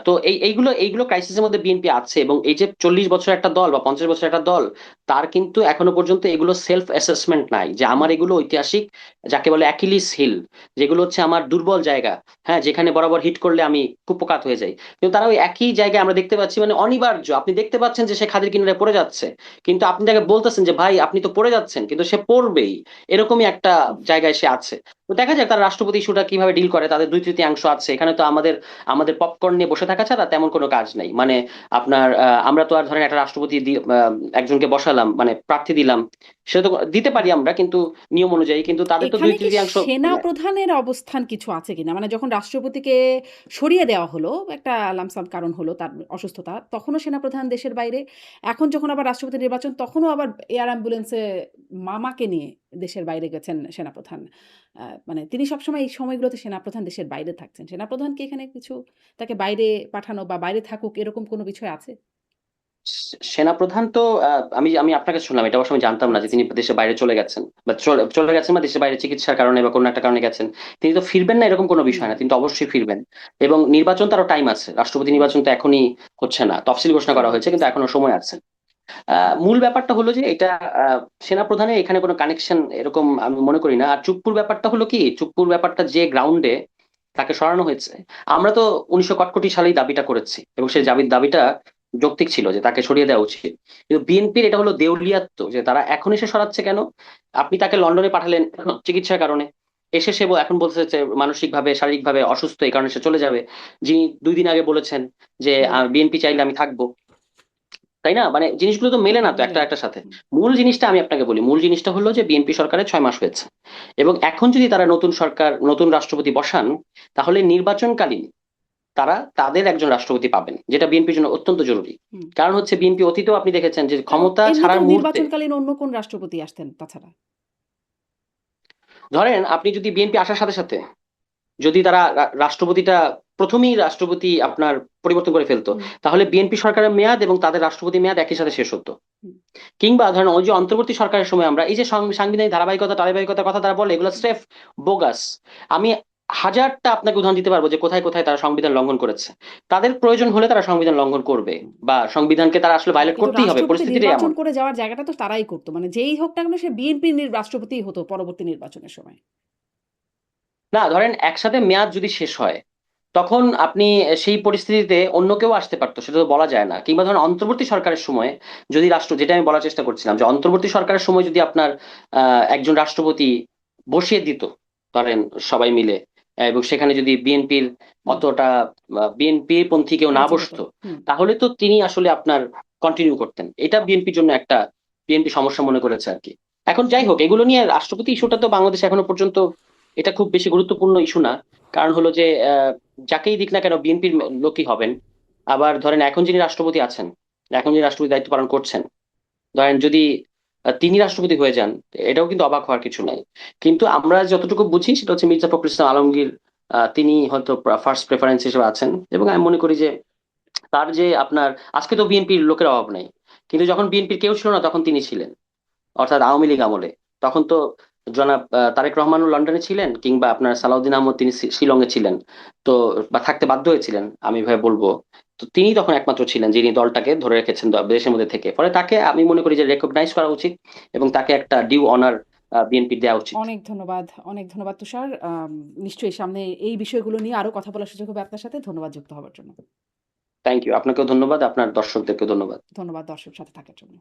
তো এইগুলো ক্রাইসিসের মধ্যে বিএনপি আছে, এবং এই যে 40 বছর একটা দল বা 50 বছর একটা দল, তার কিন্তু এখনো পর্যন্ত এগুলো সেলফ অ্যাসেসমেন্ট নাই যে আমার হুম। এগুলো ঐতিহাসিক, যাকে বলে অ্যাকিলিস হিল, যেগুলো হচ্ছে আমার দুর্বল জায়গা, হ্যাঁ, যেখানে বরাবর হিট করলে আমি কুপকাত হয়ে যাই। কিন্তু তারা ওই একই জায়গায় আমরা দেখতে পাচ্ছি, মানে অনিবার্য আপনি দেখতে পাচ্ছেন যে সে খাদের কিনারে পড়ে যাচ্ছে, কিন্তু আপনি তাকে বলতেছেন যে ভাই আপনি তো পড়ে যাচ্ছেন, কিন্তু সে পড়বেই, এরকমই একটা জায়গায় সে আছে। তো দেখা যাক তারা রাষ্ট্রপতি ইস্যুটা কিভাবে ডিল করে, তাদের 2/3 আছে এখানে, তো আমাদের আমাদের পপকর্ন নিয়ে বসে থাকা ছাড়া তেমন কোনো কাজ নাই। মানে আপনার আমরা তো আর ধরেন একটা রাষ্ট্রপতি একজনকে বসালাম, মানে প্রার্থী দিলাম, সেটা তো দিতে পারি আমরা কিন্তু নিয়ম অনুযায়ী, কিন্তু তাদের তো দুই এখানে কি তৃতীয়াংশ সেনা প্রধানের অবস্থান কিছু আছে কিনা? মানে যখন রাষ্ট্রপতিকে সরিয়ে দেওয়া হলো, একটা লামসাম কারণ হলো তার অসুস্থতা, তখনও সেনাপ্রধান দেশের বাইরে। এখন যখন আবার রাষ্ট্রপতি নির্বাচন, তখনও আবার এয়ার অ্যাম্বুলেন্সে মামাকে নিয়ে দেশের বাইরে গেছেন সেনাপ্রধান। মানে তিনি সবসময় এই সময়গুলোতে সেনাপ্রধান দেশের বাইরে থাকছেন। সেনাপ্রধান কি এখানে কিছু তাকে বাইরে পাঠানো বা বাইরে থাকুক এরকম কোনো বিষয় আছে? সেনাপ্রধান তো আমি আমি আপনাকে শুনলাম, এটা অবশ্য আমি জানতাম না যে আচ্ছা। তিনি দেশের বাইরে চলে গেছেন বা চলে গেছেন বা দেশের বাইরে চিকিৎসার কারণে বা কোনো একটা কারণে গেছেন। তিনি তো ফিরবেন না এরকম কোনো বিষয় হুম, না, তিনি তো অবশ্যই ফিরবেন। এবং নির্বাচন তারও টাইম আছে, রাষ্ট্রপতি হুম। নির্বাচন তো এখনই হচ্ছে না, তফসিল ঘোষণা করা ফেব্রুয়ারি হয়েছে কিন্তু তফসিল। এখনো সময় আছে। মূল ব্যাপারটা হলো যে এটা সেনাপ্রধানের এখানে কোনো কানেকশন এরকম আমি মনে করি না। আর চুপ্পুর ব্যাপারটা হলো কি, চুপ্পুর ব্যাপারটা যে গ্রাউন্ডে তাকে সরানো হয়েছে, আমরা তো 1961 সালেই দাবিটা করেছি এবং সেই হুম, দাবিটা যৌক্তিক ছিল যে তাকে সরিয়ে দেওয়া উচিত। কিন্তু বিএনপির এটা হলো দেউলিয়াত্ব যে তারা এখন এসে সরাচ্ছে কেন। আপনি তাকে লন্ডনে পাঠালেন চিকিৎসার কারণে, এসে সে এখন বলছে যে মানসিক ভাবে শারীরিক ভাবে অসুস্থ, এই কারণে সে চলে যাবে, যিনি 2 দিন আগে বলেছেন যে হুম। বিএনপি চাইলে আমি থাকবো। তাই না? মানে জিনিসগুলো তো মেলে হ্যাঁ, না তো মেলে একটা না। একটার সাথে। হুম, মূল জিনিসটা আমি আপনাকে বলি, মূল জিনিসটা হলো যে বিএনপি সরকারের 6 মাস হয়েছে, এবং এখন যদি তারা নতুন সরকার, নতুন রাষ্ট্রপতি বসান, তাহলে নির্বাচনকালীন তারা তাদের একজন রাষ্ট্রপতি পাবেন, যেটা বিএনপির জন্য অত্যন্ত জরুরি। হুম। কারণ হচ্ছে বিএনপি অতীতেও আপনি দেখেছেন যে এবং ক্ষমতা ছাড়ার এমনিতেও মুহূর্তে, নির্বাচনকালীন অন্য কোন রাষ্ট্রপতি আসতেন তাছাড়া? ধরেন আপনি যদি বিএনপি আসার সাথে সাথে যদি তারা রাষ্ট্রপতিটা প্রথমেই রাষ্ট্রপতি আপনার পরিবর্তন করে ফেলতো, হুম, তাহলে বিএনপি সরকারের মেয়াদ এবং তাদের রাষ্ট্রপতি মেয়াদ একই সাথে শেষ হতো। হুম। কিংবা ধরেন ওই যে অন্তর্বর্তী সরকারের সময় আমরা এই যে সাংবিধানিক ধারাবাহিকতার কথা তারা বলে, এগুলো স্রেফ বোগাস। আমি হাজারটা আপনাকে উদাহরণ দিতে পারবো যে কোথায় কোথায় তারা সংবিধান লঙ্ঘন করেছে। তাদের প্রয়োজন হলে তারা সংবিধান লঙ্ঘন করবে, বা সংবিধানকে তারা আসলে ভায়োলেট কিন্তু করতেই হবে, রাষ্ট্রপতি পরিস্থিতিটাই নির্বাচন এমন। করে যাওয়ার জায়গাটা তো তারাই করত। মানে যেই হোক না কেন সে বিএনপির রাষ্ট্রপতিই হতো পরবর্তী নির্বাচনের সময়। না ধরেন একসাথে মেয়াদ যদি শেষ হয়, তখন আপনি সেই পরিস্থিতিতে অন্য কেউ আসতে পারতো, সেটা তো বলা যায় না। কিংবা ধরেন অন্তর্বর্তী সরকারের সময় যদি যেটা আমি বলার চেষ্টা করছিলাম, যে অন্তর্বর্তী সরকারের সময় যদি আপনার একজন রাষ্ট্রপতি বসিয়ে দিত, ধরেন সবাই মিলে, এবং সেখানে যদি বিএনপির হুম, অতটা বিএনপি পন্থী কেউ না রাজি হতো। বসতো, হুম। তাহলে তো তিনি আসলে আপনার কন্টিনিউ করতেন। এটা বিএনপির জন্য একটা বিএনপি সমস্যা মনে করেছে আর কি। এখন যাই হোক, এগুলো নিয়ে রাষ্ট্রপতি ইস্যুটা তো বাংলাদেশে এখনো পর্যন্ত এটা খুব বেশি গুরুত্বপূর্ণ ইস্যু না। কারণ হলো যে যাকেই দিক না কেন বিএনপির লোকই হবেন। আবার ধরেন এখন যিনি রাষ্ট্রপতি আছেন, এখন যিনি রাষ্ট্রপতি দায়িত্ব পালন করছেন, ধরেন যদি তিনি রাষ্ট্রপতি হয়ে যান, এটাও কিন্তু অবাক হওয়ার কিছু নাই। কিন্তু আমরা যতটুকু বুঝি সেটা হচ্ছে মির্জা ফখরুল ইসলাম আলমগীর তিনি হয়তো ফার্স্ট প্রেফারেন্স হিসেবে আছেন, এবং আমি মনে করি যে তার যে আপনার আজকে তো বিএনপির লোকের অভাব নেই, কিন্তু যখন বিএনপির কেউ ছিল না তখন তিনি ছিলেন, অর্থাৎ আওয়ামী লীগ আমলে। তখন তো জনাব তারেক রহমানও লন্ডনে ছিলেন, কিংবা আপনার সালাউদ্দিন আহমদ তিনি শিলংয়ে ছিলেন। তো বা থাকতে বাধ্য হয়েছিলেন আমি ভাই বলবো। তো তিনি তখন একমাত্র ছিলেন যিনি দলটাকে ধরে রেখেছেন দেশের মধ্যে থেকে, ফলে তাকে আমি মনে করি যে রেকগনাইজ করা উচিত এবং তাকে একটা ডিউ অনার বিএনপি দেওয়া উচিত। অনেক ধন্যবাদ তুষার। নিশ্চয়ই সামনে এই বিষয়গুলো নিয়ে আরো কথা বলার সুযোগ হবে আপনার সাথে। ধন্যবাদ যুক্ত হওয়ার জন্য। থ্যাংক ইউ, আপনাকেও ধন্যবাদ, আপনার দর্শকদেরকেও ধন্যবাদ। ধন্যবাদ দর্শক সাথে থাকার জন্য।